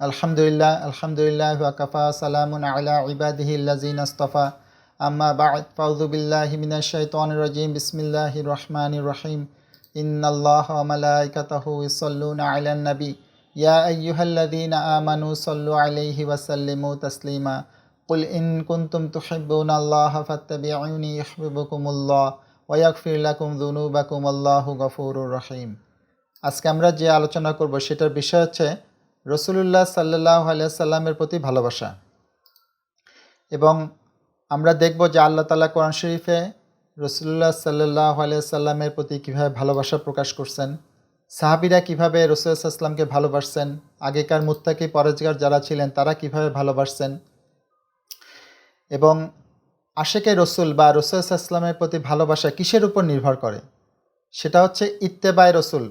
আলহামদুলিল্লাহ আলহামদুলিল্লাহ ওয়া কাফা সালামুন আলা ইবাদিহিল্লাযিনা ইসতাফা আম্মা বা'দ ফাউযু বিল্লাহি মিনাশ শাইতানির রাজীম বিসমিল্লাহির রহমানির রহিম ইন্নাল্লাহা ওয়া মালাইকাতাহু ইউসাল্লুনা আলান নবী ইয়া আইয়ুহাল্লাযীনা আমানু সাল্লু আলাইহি ওয়া সাল্লিমু তাসলিমা কুল ইন কুনতুম তুহিব্বুনাল্লাহা ফাত্তাবিউনি ইউহিব্বুকুমুল্লাহ ওয়া ইয়াগফির লাকুম যুনুবাকুম আল্লাহু গফুরুর রহিম। আজকে আমরা যে আলোচনা করব সেটার বিষয় হচ্ছে রাসূলুল্লাহ সাল্লাল্লাহু আলাইহি সাল্লামের প্রতি ভালোবাসা। এবং আমরা দেখব যে আল্লাহ তাআলা কোরআন শরীফে রাসূলুল্লাহ সাল্লাল্লাহু আলাইহি সাল্লামের প্রতি কীভাবে ভালোবাসা প্রকাশ করছেন, সাহাবীরা কীভাবে রাসূল সাল্লাল্লাহু আলাইহি সাল্লামকে ভালোবাসছেন, আগেকার মুত্তাকি পরহেজগার যারা ছিলেন তারা কীভাবে ভালোবাসছেন, এবং আশেকে রসুল বা রাসূল সাল্লাল্লাহু আলাইহি সাল্লামের প্রতি ভালোবাসা কিসের উপর নির্ভর করে, সেটা হচ্ছে ইত্তেবায়ে রসুল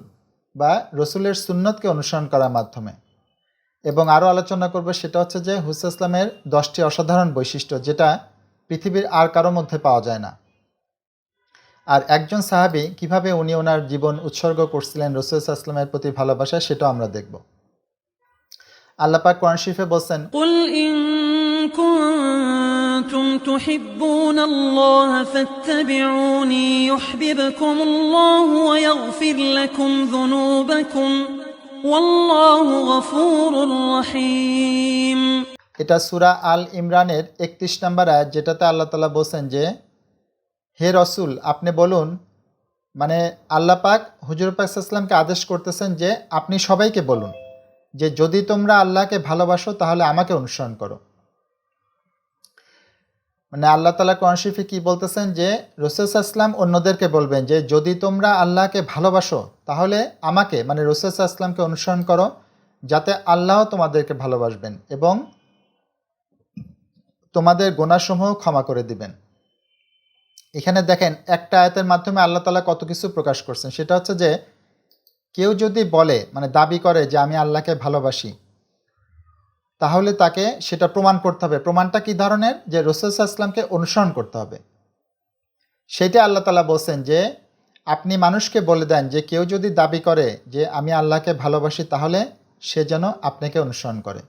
বা রসুলের সুন্নতকে অনুসরণ করার মাধ্যমে। এবং আরও আলোচনা করব সেটা হচ্ছে যে হুসাইন ইসলামের 10টি অসাধারণ বৈশিষ্ট্য যেটা পৃথিবীর আর কারো মধ্যে পাওয়া যায় না। আর একজন সাহাবী কিভাবে উনি ওনার জীবন উৎসর্গ করছিলেন রাসূল সাল্লাল্লাহু আলাইহি ওয়াসাল্লামের প্রতি ভালোবাসা, সেটাও আমরা দেখব। আল্লাহ পাক কোরআন শরীফে বলেন, কুল ইন কুনতুম তুহিব্বুনাল্লাহ ফাত্তাবিউনি ইউহিব্বুকুমুল্লাহু ওয়া ইয়াগফির লাকুম যুনুবাকুম ওয়াল্লাহু গফুরুর রহিম। এটা সূরা আল ইমরানের 31 নম্বর আয়াত, যেটাতে আল্লাহ তাআলা বলেন যে হে রসুল আপনি বলুন, মানে আল্লাহ পাক হুজুর পাক সাল্লাল্লাহু আলাইহি ওয়াসাল্লামকে আদেশ করতেছেন যে আপনি সবাইকে বলুন যে যদি তোমরা আল্লাহকে ভালোবাসো তাহলে আমাকে অনুসরণ করো। মানে আল্লাহ তাআলা কোরআন শরীফে কি বলতেছেন যে রাসূল সাল্লাল্লাহু আলাইহি ওয়াসাল্লাম অন্যদেরকে বলবেন যে যদি তোমরা আল্লাহকে ভালোবাসো তাহলে আমাকে মানে রাসূল সাল্লাল্লাহু আলাইহি ওয়াসাল্লামকে অনুসরণ করো, যাতে আল্লাহ তোমাদেরকে ভালোবাসবেন এবং তোমাদের গুনাহসমূহ ক্ষমা করে দিবেন। এখানে দেখেন একটা আয়াতের মাধ্যমে আল্লাহ তাআলা কত কিছু প্রকাশ করছেন। সেটা হচ্ছে যে কেউ যদি বলে মানে দাবি করে যে আমি আল্লাহকে ভালোবাসি, তাহলে তাকে সেটা প্রমাণ করতে হবে। প্রমাণটা কী ধরনের? যে রাসূল সাল্লাল্লাহু আলাইহি ওয়াসাল্লামকে অনুসরণ করতে হবে। সেটা আল্লাহ তাআলা বলছেন যে আপনি মানুষকে বলে দেন যে কেউ যদি দাবি করে যে আমি আল্লাহকে ভালোবাসি তাহলে সে যেন আপনাকে অনুসরণ করে,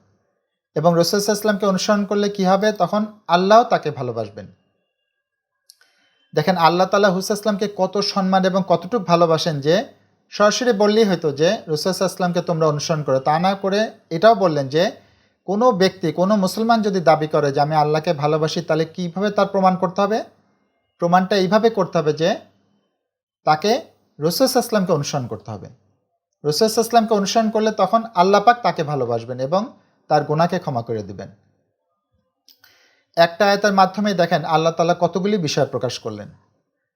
এবং রাসূল সাল্লাল্লাহু আলাইহি ওয়াসাল্লামকে অনুসরণ করলে কি হবে? তখন আল্লাহও তাকে ভালোবাসবেন। দেখেন আল্লাহ তাআলা হুসাইন ইসলামকে কত সম্মান এবং কতটুকু ভালোবাসেন যে সরাসরি বললেই হয়তো যে রাসূল ইসলামকে তোমরা অনুসরণ করো, তা না করে এটাও বললেন যে কোনো ব্যক্তি কোনো মুসলমান যদি দাবি করে যে আমি আল্লাহকে ভালোবাসি তাহলে কীভাবে তার প্রমাণ করতে হবে? প্রমাণটা এইভাবে করতে হবে যে তাকে রাসূল ইসলামকে অনুসরণ করতে হবে। রাসূল ইসলামকে অনুসরণ করলে তখন আল্লাহ পাক তাকে ভালোবাসবেন এবং তার গুনাহকে ক্ষমা করে দিবেন। একটা আয়াতের মাধ্যমেই দেখেন আল্লাহ তাআলা কতগুলি বিষয় প্রকাশ করলেন।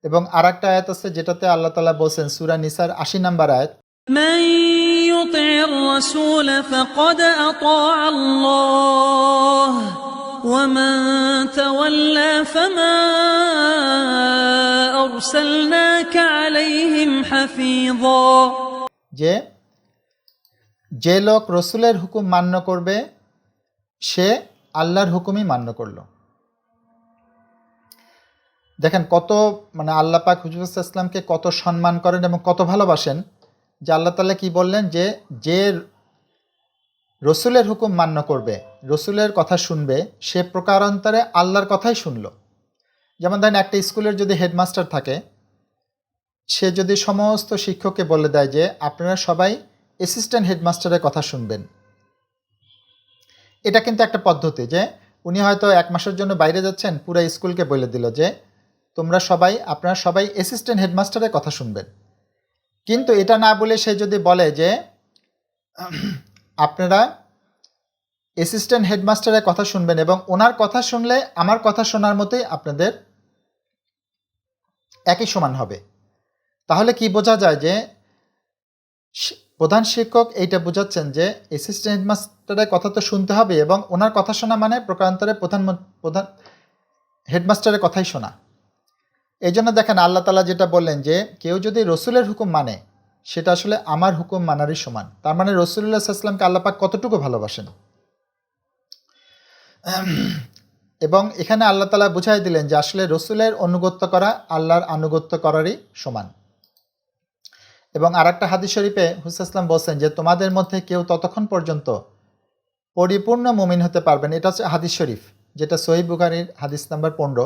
এবং আরেকটা আয়াত আছে যেটাতে আল্লাহ তাআলা বলেন সূরা নিসার 80 নম্বর আয়াত, মান ইউতি'র রাসূল ফাকাদ আতা'a আল্লাহ ওয়া মান তাওয়াল্লা ফামা আরসালনাকা আলাইহিম হাফিযা। যে লোক রাসূলের হুকুম মান্য করবে সে আল্লাহর হুকুমই মান্য করলো। দেখেন কত মানে আল্লাহ পাক হুজুর সাল্লাল্লাহু আলাইহি ওয়াসাল্লামকে কত সম্মান করেন এবং কত ভালোবাসেন, যে আল্লাহ তাআলা কি বললেন যে রসুলের হুকুম মান্য করবে, রসুলের কথা শুনবে, সে প্রকারান্তরে আল্লাহর কথাই শুনলো। যেমন ধরেন একটা স্কুলের যদি হেডমাস্টার থাকে, সে যদি সমস্ত শিক্ষককে বলে দেয় যে আপনারা সবাই অ্যাসিস্ট্যান্ট হেডমাস্টারের কথা শুনবেন, এটা কিন্তু একটা পদ্ধতি যে উনি হয়তো 1 মাসের জন্য বাইরে যাচ্ছেন, পুরো স্কুলকে বলে দিল যে আপনারা সবাই অ্যাসিস্ট্যান্ট হেডমাস্টারের কথা শুনবেন। কিন্তু এটা না বলে সে যদি বলে যে আপনারা অ্যাসিস্ট্যান্ট হেডমাস্টারের কথা শুনবেন এবং ওনার কথা শুনলে আমার কথা শোনার মতোই আপনাদের একই সমান হবে, তাহলে কি বোঝা যায় যে প্রধান শিক্ষক এইটা বোঝাচ্ছেন যে অ্যাসিস্ট্যান্ট হেডমাস্টারের কথা তো শুনতে হবে এবং ওনার কথা শোনা মানে প্রকারান্তরে প্রধান হেডমাস্টারের কথাই শোনা। এই জন্য দেখেন আল্লাহ তাআলা যেটা বললেন যে কেউ যদি রসুলের হুকুম মানে সেটা আসলে আমার হুকুম মানারই সমান। তার মানে রাসূলুল্লাহ সাল্লাল্লাহু আলাইহি ওয়াসাল্লামকে আল্লাহ পাক কতটুকু ভালোবাসেন। এবং এখানে আল্লাহ তাআলা বুঝাই দিলেন যে আসলে রসুলের অনুগত্য করা আল্লাহর আনুগত্য করারই সমান। এবং আরেকটা হাদিস শরীফে হুসাইন ইসলাম বলছেন যে তোমাদের মধ্যে কেউ ততক্ষণ পর্যন্ত পরিপূর্ণ মুমিন হতে পারবেন। এটা হচ্ছে হাদিস শরীফ, যেটা সহিহ বুখারীর হাদিস নাম্বার 15,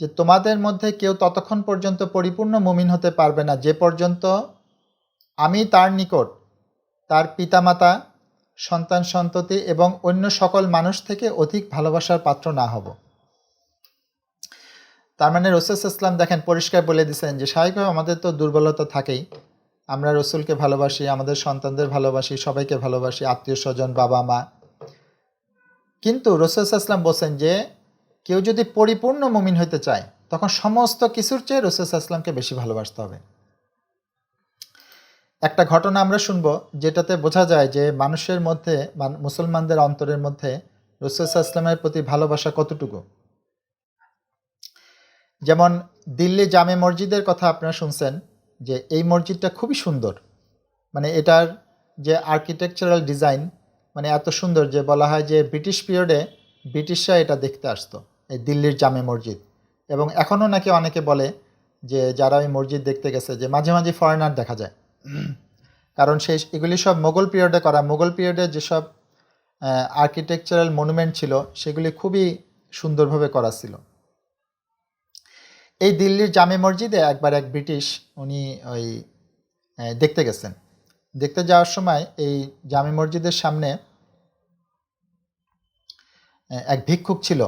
যে তোমাদের মধ্যে কেউ ততক্ষণ পর্যন্ত পরিপূর্ণ মুমিন হতে পারবে না যে পর্যন্ত আমি তার নিকট তার পিতামাতা, সন্তান সন্ততি এবং অন্য সকল মানুষ থেকে অধিক ভালোবাসার পাত্র না হব। তার মানে রাসূল সাল্লাল্লাহু আলাইহি ওয়াসাল্লাম দেখেন পরিষ্কার বলে দিয়েছেন যে স্বাভাবিকভাবে আমাদের তো দুর্বলতা থাকেই, আমরা রসুলকে ভালোবাসি, আমাদের সন্তানদের ভালোবাসি, সবাইকে ভালোবাসি, আত্মীয় স্বজন, বাবা মা, কিন্তু রাসূল সাল্লাল্লাহু আলাইহি ওয়াসাল্লাম বলছেন যে কেউ যদি পরিপূর্ণ মুমিন হতে চায় তখন সমস্ত কিছুর চেয়ে রাসূল সাল্লাল্লাহু আলাইহি ওয়াসাল্লামকে বেশি ভালোবাসতে হবে। একটা ঘটনা আমরা শুনবো যেটাতে বোঝা যায় যে মানুষের মধ্যে, মুসলমানদের অন্তরের মধ্যে রাসূল সাল্লাল্লাহু আলাইহি ওয়াসাল্লামের প্রতি ভালোবাসা কতটুকু। যেমন দিল্লি জামে মসজিদের কথা আপনারা শুনছেন, যে এই মসজিদটা খুবই সুন্দর, মানে এটার যে আর্কিটেকচারাল ডিজাইন মানে এত সুন্দর যে বলা হয় যে ব্রিটিশ পিরিয়ডে ব্রিটিশরা এটা দেখতে আসতো, এই দিল্লির জামে মসজিদ। এবং এখনও নাকি অনেকে বলে যে যারা ওই মসজিদ দেখতে গেছে যে মাঝে মাঝে ফরেনার দেখা যায়, কারণ এগুলি সব মোগল পিরিয়ডে করা, মোগল পিরিয়ডে যেসব আর্কিটেকচারাল মনুমেন্ট ছিল সেগুলি খুবই সুন্দরভাবে করা ছিল। এই দিল্লির জামে মসজিদে একবার এক ব্রিটিশ উনি ওই দেখতে গেছেন। দেখতে যাওয়ার সময় এই জামে মসজিদের সামনে এক ভিক্ষুক ছিল।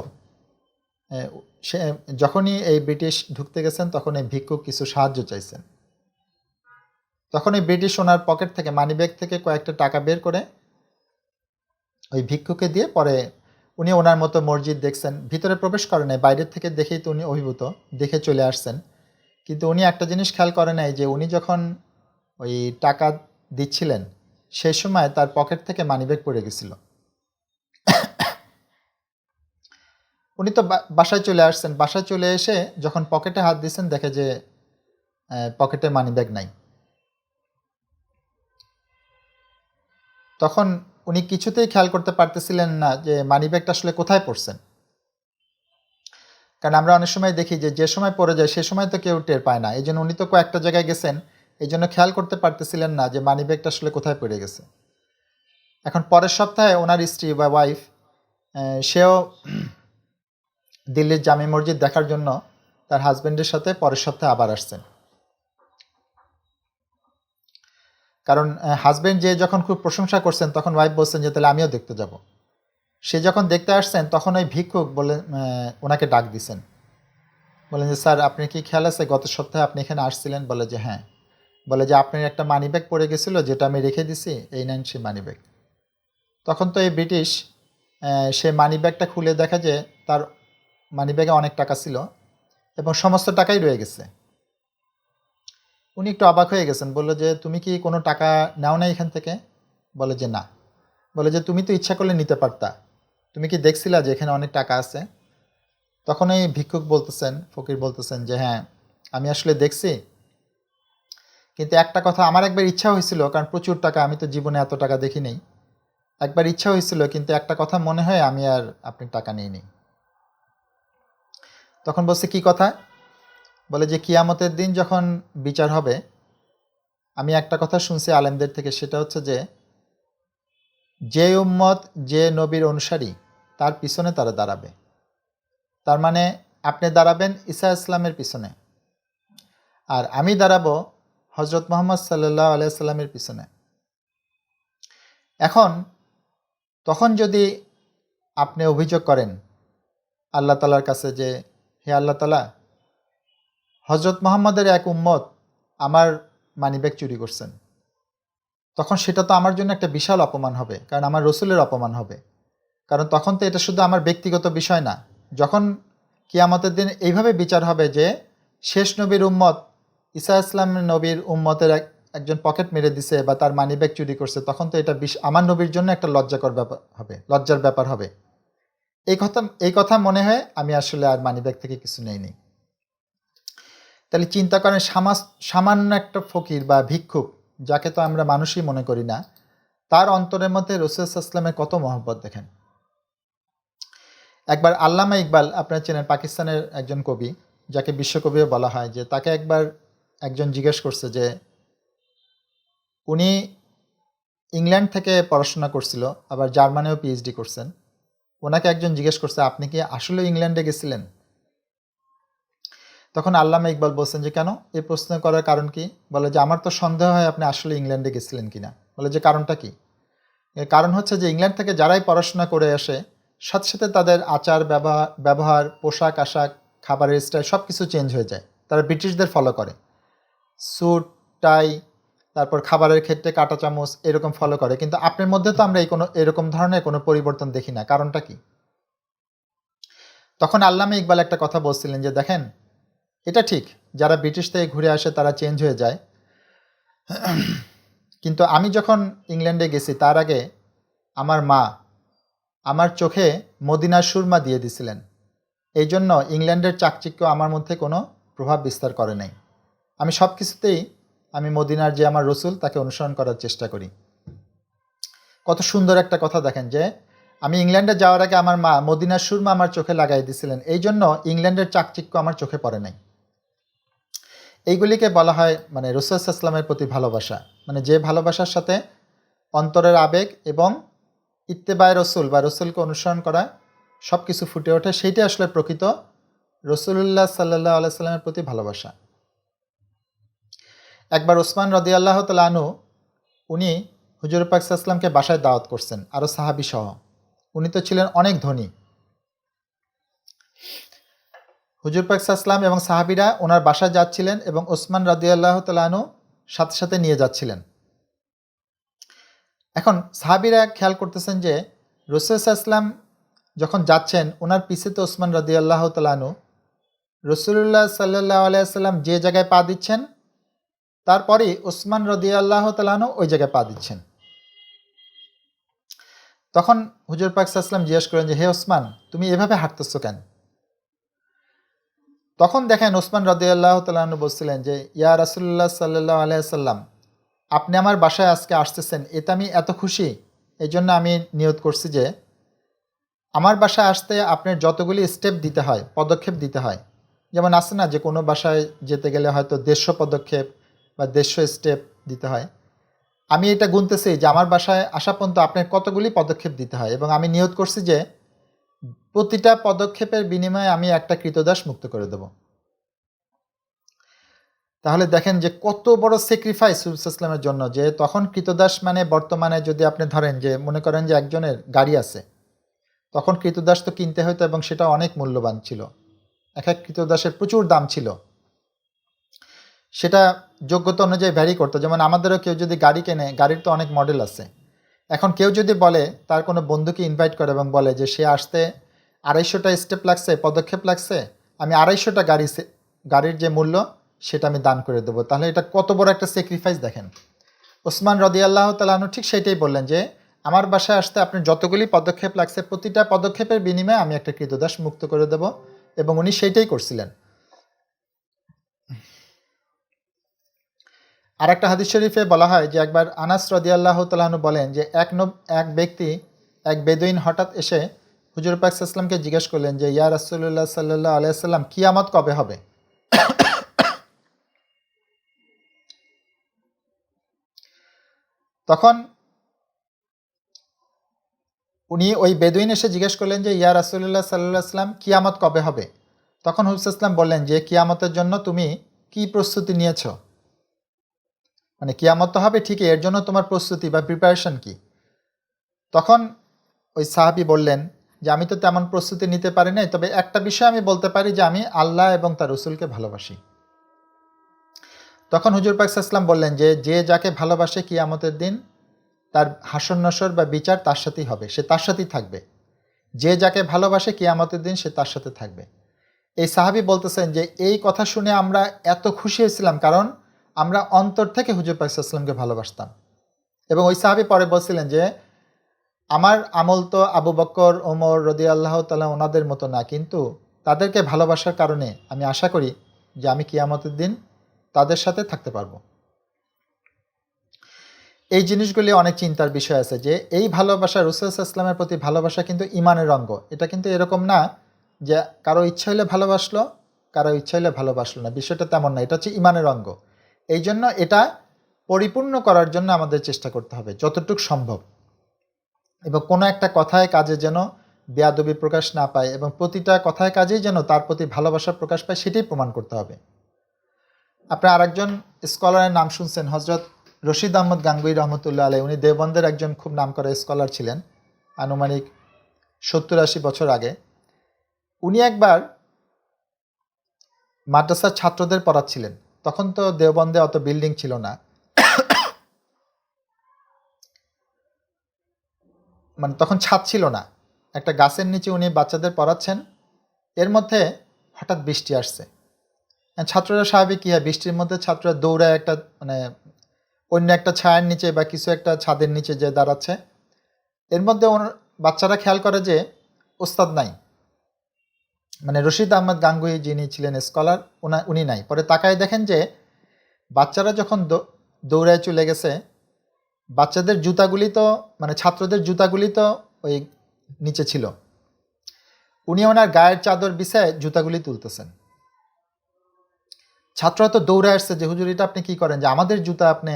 সে যখনই এই ব্রিটিশ ঢুকতে গেছেন তখন এই ভিক্ষুক কিছু সাহায্য চাইছেন। তখন এই ব্রিটিশ ওনার পকেট থেকে, মানিব্যাগ থেকে কয়েকটা টাকা বের করে ওই ভিক্ষুকে দিয়ে পরে উনি ওনার মতো মসজিদ দেখছেন, ভিতরে প্রবেশ করেন নাই, বাইরের থেকে দেখেই তো উনি অভিভূত, দেখে চলে আসছেন। কিন্তু উনি একটা জিনিস খেয়াল করে নাই যে উনি যখন ওই টাকা দিচ্ছিলেন সেই সময় তার পকেট থেকে মানিব্যাগ পড়ে গেছিল। উনি তো বাসায় চলে আসছেন, বাসায় চলে এসে যখন পকেটে হাত দিচ্ছেন দেখে যে পকেটে মানিব্যাগ নাই। তখন উনি কিছুতেই খেয়াল করতে পারতেছিলেন না যে মানিব্যাগটা আসলে কোথায় পড়ছেন। কারণ আমরা অনেক সময় দেখি যে যে সময় পড়ে যায় সে সময় তো কেউ টের পায় না, এই জন্য উনি তো কয়েকটা জায়গায় গেছেন, এই জন্য খেয়াল করতে পারতেছিলেন না যে মানিব্যাগটা আসলে কোথায় পড়ে গেছে। এখন পরের সপ্তাহে ওনার স্ত্রী বা ওয়াইফ সেও দিল্লির জামে মসজিদ দেখার জন্য তার হাজব্যান্ডের সাথে পরের সপ্তাহে আবার আসছেন। কারণ হাজব্যান্ড যে যখন খুব প্রশংসা করছেন তখন ওয়াইফ বলছেন যে তাহলে আমিও দেখতে যাব। সে যখন দেখতে আসছেন তখন ওই ভিক্ষুক বলে ওনাকে ডাক দিছেন, বলেন যে স্যার আপনি কি খেয়াল আছে গত সপ্তাহে আপনি এখানে আসছিলেন? বলে যে হ্যাঁ। বলে যে আপনার একটা মানিব্যাগ পড়ে গেছিলো যেটা আমি রেখে দিছি, এই নেন সেই মানিব্যাগ। তখন তো এই ব্রিটিশ সে মানিব্যাগটা খুলে দেখা যে তার মানিব্যাগে অনেক টাকা ছিল এবং সমস্ত টাকাই রয়ে গেছে। উনি একটু অবাক হয়ে গেছেন, বললো যে তুমি কি কোনো টাকা নাও না এখান থেকে? বলে যে না। বলে যে তুমি তো ইচ্ছা করলে নিতে পারতা, তুমি কি দেখছিলা যে এখানে অনেক টাকা আছে? তখন এই ভিক্ষুক বলতেছেন, ফকির বলতেছেন যে হ্যাঁ আমি আসলে দেখছি, কিন্তু একটা কথা আমার একবার ইচ্ছা হয়েছিল, কারণ প্রচুর টাকা, আমি তো জীবনে এত টাকা দেখি নেই, একবার ইচ্ছা হয়েছিল কিন্তু একটা কথা মনে হয় আমি আর আপনি টাকা নিইনি। তখন বলছে কি কথা? বলে যে কিয়ামতের দিন যখন বিচার হবে আমি একটা কথা শুনছি আলেমদের থেকে, সেটা হচ্ছে যে উম্মত যে নবীর অনুসারী তার পিছনে তারা দাঁড়াবে। তার মানে আপনি দাঁড়াবেন ঈসা ইসলামের পিছনে আর আমি দাঁড়াবো হজরত মুহাম্মদ সাল্লাল্লাহু আলাইহি সাল্লামের পিছনে। এখন তখন যদি আপনি অভিযোগ করেন আল্লাহ তাআলার কাছে যে হে আল্লাহ তাআলা, হজরত মুহাম্মদের এক উম্মত আমার মানিব্যাগ চুরি করছেন, তখন সেটা তো আমার জন্য একটা বিশাল অপমান হবে, কারণ আমার রসুলের অপমান হবে। কারণ তখন তো এটা শুধু আমার ব্যক্তিগত বিষয় না, যখন কিয়ামতের দিন এইভাবে বিচার হবে যে শেষ নবীর উম্মত ঈসা ইসলামের নবীর উম্মতের একজন পকেট মেরে দিছে বা তার মানিব্যাগ চুরি করছে, তখন তো এটা আমার নবীর জন্য একটা লজ্জাকর ব্যাপার হবে, লজ্জার ব্যাপার হবে। এই কথা মনে হয় আমি আসলে আর মানিব্যাগ থেকে কিছু নেইনি। তাহলে চিন্তা করেন সামান্য একটা ফকির বা ভিক্ষুক, যাকে তো আমরা মানুষই মনে করি না, তার অন্তরের মধ্যে রাসূল সাল্লাল্লাহু আলাইহি ওয়াসাল্লামের কত মহব্বত দেখেন। একবার আল্লামা ইকবাল, আপনারা চেনেন, পাকিস্তানের একজন কবি, যাকে বিশ্বকবিও বলা হয়, যে তাকে একবার একজন জিজ্ঞেস করছে যে উনি ইংল্যান্ড থেকে পড়াশোনা করছিল, আবার জার্মানিও পিএইচডি করছেন। ওনাকে একজন জিজ্ঞেস করছে, আপনি কি আসলে ইংল্যান্ডে গেছিলেন? তখন আল্লামা ইকবাল বলছেন যে কেন, এই প্রশ্ন করার কারণ কি? বলে যে আমার তো সন্দেহ হয় আপনি আসলে ইংল্যান্ডে গেছিলেন কিনা। বলে যে কারণটা কি? এর কারণ হচ্ছে যে ইংল্যান্ড থেকে যারাই পড়াশোনা করে আসে, সাথে সাথে তাদের আচার ব্যবহার, পোশাক আশাক, খাবারের স্টাইল সব কিছু চেঞ্জ হয়ে যায়। তারা ব্রিটিশদের ফলো করে, স্যুট টাই, তারপর খাবারের ক্ষেত্রে কাঁটা চামচ এরকম ফলো করে। কিন্তু আপনার মধ্যে তো আমরা এরকম ধরনের কোনো পরিবর্তন দেখি না, কারণটা কি? তখন আল্লামা ইকবাল একটা কথা বলছিলেন যে দেখেন, এটা ঠিক, যারা ব্রিটিশ থেকে ঘুরে আসে তারা চেঞ্জ হয়ে যায়, কিন্তু আমি যখন ইংল্যান্ডে গেছি তার আগে আমার মা আমার চোখে মদিনার সুরমা দিয়ে দিছিলেন। এই জন্য ইংল্যান্ডের চাকচিক্য আমার মধ্যে কোনো প্রভাব বিস্তার করে নাই। আমি সব কিছুতেই আমি মদিনার যে আমার রসুল তাকে অনুসরণ করার চেষ্টা করি। কত সুন্দর একটা কথা দেখেন যে আমি ইংল্যান্ডে যাওয়ার আগে আমার মা মদিনার সুরমা আমার চোখে লাগাই দিছিলেন, এই জন্য ইংল্যান্ডের চাকচিক্য আমার চোখে পড়ে নাই। এইগুলিকে বলা হয় মানে রসুল ইসলামের প্রতি ভালোবাসা, মানে যে ভালোবাসার সাথে অন্তরের আবেগ এবং ইত্তেবায় রসুল বা রসুলকে অনুসরণ করা সব কিছু ফুটে ওঠে, সেইটাই আসলে প্রকৃত রসুল্লাহ সাল্লাহ আলাইসাল্লামের প্রতি ভালোবাসা। একবার ওসমান রাদিয়াল্লাহু তাআলা আনহু উনি হুজুর পাক সাল্লাল্লাহু আলাইহি ওয়াসাল্লামকে বাসায় দাওয়াত করছেন, আরও সাহাবী সহ। উনি তো ছিলেন অনেক ধনী। হুজুর পাক সাল্লাল্লাহু আলাইহি ওয়াসাল্লাম এবং সাহাবীরা ওনার বাসায় যাচ্ছিলেন এবং ওসমান রাদিয়াল্লাহু তাআলা আনহু সাথে সাথে নিয়ে যাচ্ছিলেন। এখন সাহাবীরা খেয়াল করতেছেন যে রাসূল সাল্লাল্লাহু আলাইহি ওয়াসাল্লাম যখন যাচ্ছেন ওনার পিছে তো ওসমান রাদিয়াল্লাহু তাআলা আনহু, রাসূলুল্লাহ সাল্লাল্লাহু আলাইহি ওয়াসাল্লাম যে জায়গায় পা দিচ্ছেন তারপরেই ওসমান রাদিয়াল্লাহু তাআলা আনহু ওই জায়গায় পা দিচ্ছেন। তখন হুজুর পাক সাল্লাল্লাহু আলাইহি ওয়াসাল্লাম জিজ্ঞেস করেন যে হে ওসমান, তুমি এভাবে হাঁটতেছো কেন? তখন দেখেন ওসমান রাদিয়াল্লাহু তাআলা আনহু বলছিলেন যে ইয়া রাসূলুল্লাহ সাল্লাল্লাহু আলাইহি ওয়াসাল্লাম, আপনি আমার বাসায় আজকে আসতেছেন, এতে আমি এত খুশি, এই জন্য আমি নিয়ত করছি যে আমার বাসায় আসতে আপনার যতগুলি স্টেপ দিতে হয়, পদক্ষেপ দিতে হয়, যেমন আছে না যে কোনো বাসায় যেতে গেলে হয়তো 150 পদক্ষেপ বা 150 স্টেপ দিতে হয়, আমি এটা গুনতেছি যে আমার বাসায় আসা পর্যন্ত আপনার কতগুলি পদক্ষেপ দিতে হয়, এবং আমি নিয়ত করছি যে প্রতিটা পদক্ষেপের বিনিময়ে আমি একটা কৃতদাস মুক্ত করে দেব। তাহলে দেখেন যে কত বড় স্যাক্রিফাইস রাসূলুল্লাহ ইসলামের জন্য, যে তখন কৃতদাস মানে বর্তমানে যদি আপনি ধরেন যে মনে করেন যে একজনের গাড়ি আছে, তখন কৃতদাস তো কিনতে হতো এবং সেটা অনেক মূল্যবান ছিল, এক এক কৃতদাসের প্রচুর দাম ছিল, সেটা যোগ্যতা অনুযায়ী ভ্যারি করতো। যেমন আমাদেরও কেউ যদি গাড়ি কেনে, গাড়ির তো অনেক মডেল আছে, এখন কেউ যদি বলে তার কোনো বন্ধুকে ইনভাইট করে এবং বলে যে সে আসতে 250টা স্টেপ লাগছে, পদক্ষেপ লাগছে, আমি 250টা গাড়ির যে মূল্য সেটা আমি দান করে দেবো, তাহলে এটা কত বড় একটা স্যাক্রিফাইস দেখেন। ওসমান রাদিয়াল্লাহু তাআলা আনহু ঠিক সেটাই বললেন যে আমার বাসায় আসতে আপনার যতগুলি পদক্ষেপ লাগছে প্রতিটা পদক্ষেপের বিনিময়ে আমি একটা কৃতদাস মুক্ত করে দেব, এবং উনি সেইটাই করছিলেন। আর একটা হাদিস শরীফে বলা হয় যে একবার আনাস রাদিয়াল্লাহু তাআলা আনহু বলেন যে এক ব্যক্তি, এক বেদুইন হঠাৎ এসে হুজুর পাক সাল্লাল্লাহু আলাইহি ওয়াসাল্লামকে জিজ্ঞেস করলেন যে ইয়া রাসূলুল্লাহ সাল্লাল্লাহু আলাইহি ওয়াসাল্লাম, কিয়ামত কবে হবে? তখন উনি ওই বেদুইন এসে জিজ্ঞেস করলেন যে ইয়া রাসূলুল্লাহ সাল্লাল্লাহু আলাইহি ওয়াসাল্লাম, কিয়ামত কবে হবে? তখন হুজুর সাল্লাল্লাহু আলাইহি ওয়াসাল্লাম বললেন যে কিয়ামতের জন্য তুমি কি প্রস্তুতি নিয়েছো, মানে কিয়ামত তো হবে ঠিকই, এর জন্য তোমার প্রস্তুতি বা প্রিপারেশন কি? তখন ওই সাহাবী বললেন যে আমি তো তেমন প্রস্তুতি নিতে পারি নাই, তবে একটা বিষয় আমি বলতে পারি যে আমি আল্লাহ এবং তার রসুলকে ভালোবাসি। তখন হুজুর পাক সাল্লাল্লাহু আলাইহি ওয়াসাল্লাম বললেন যে যে যাকে ভালোবাসে কিয়ামতের দিন তার হাসর নসর বা বিচার তার সাথেই হবে, সে তার সাথেই থাকবে। যে যাকে ভালোবাসে কিয়ামতের দিন সে তার সাথে থাকবে। এই সাহাবী বলতেছেন যে এই কথা শুনে আমরা এত খুশি হয়েছিলাম, কারণ আমরা অন্তর থেকে হুজুর পাক সাল্লাল্লাহু আলাইহি ওয়াসাল্লামকে ভালোবাসতাম। এবং ওই সাহাবী পরে বলছিলেন যে আমার আমল তো আবু বকর, ওমর রাদিয়াল্লাহু তাআলা ওনাদের মতো না, কিন্তু তাদেরকে ভালোবাসার কারণে আমি আশা করি যে আমি কিয়ামতের দিন তাদের সাথে থাকতে পারবো। এই জিনিসগুলি অনেক চিন্তার বিষয় আছে যে এই ভালোবাসা, রাসূল সাল্লাল্লাহু আলাইহি ওয়াসাল্লামের প্রতি ভালোবাসা কিন্তু ঈমানের অঙ্গ। এটা কিন্তু এরকম না যে কারো ইচ্ছা হলে ভালোবাসলো, কারো ইচ্ছা হলে ভালোবাসলো না, বিষয়টা তেমন না, এটা হচ্ছে ঈমানের অঙ্গ। এই জন্য এটা পরিপূর্ণ করার জন্য আমাদের চেষ্টা করতে হবে যতটুকু সম্ভব, এবং কোনো একটা কথায় কাজে যেন বেয়াদবি প্রকাশ না পায় এবং প্রতিটা কথায় কাজেই যেন তার প্রতি ভালোবাসা প্রকাশ পায়, সেটাই প্রমাণ করতে হবে। আপনার আরেকজন স্কলারের নাম শুনছেন, হজরত রশিদ আহমদ গাঙ্গুই রহমতুল্লাহ আলাই। উনি দেওবন্দের একজন খুব নামকরা স্কলার ছিলেন, আনুমানিক 70-80 বছর আগে। উনি একবার মাদ্রাসার ছাত্রদের পড়াচ্ছিলেন। তখন তো দেওবন্দে অত বিল্ডিং ছিল না, মানে তখন ছাদ ছিল না। একটা গাছের নিচে উনি বাচ্চাদের পড়াচ্ছেন, এর মধ্যে হঠাৎ বৃষ্টি আসছে। ছাত্ররা স্বাভাবিক কী হয়, বৃষ্টির মধ্যে ছাত্ররা দৌড়ায় একটা মানে অন্য একটা ছায়ার নিচে বা কিছু একটা ছাদের নিচে যে দাঁড়াচ্ছে। এর মধ্যে বাচ্চারা খেয়াল করে যে ওস্তাদ নাই, মানে রশিদ আহমদ গাঙ্গুই যিনি ছিলেন স্কলার উনি নাই। পরে তাকায় দেখেন যে বাচ্চারা যখন দৌড়ায় চলে গেছে, বাচ্চাদের জুতাগুলি তো মানে ছাত্রদের জুতাগুলি তো ওই নিচে ছিল, উনি ওনার গায়ের চাদর বিছায় জুতাগুলি তুলতেছেন। ছাত্ররা তো দৌড়ে আসছে যে হুজুর এটা আপনি কী করেন, যে আমাদের জুতা আপনি,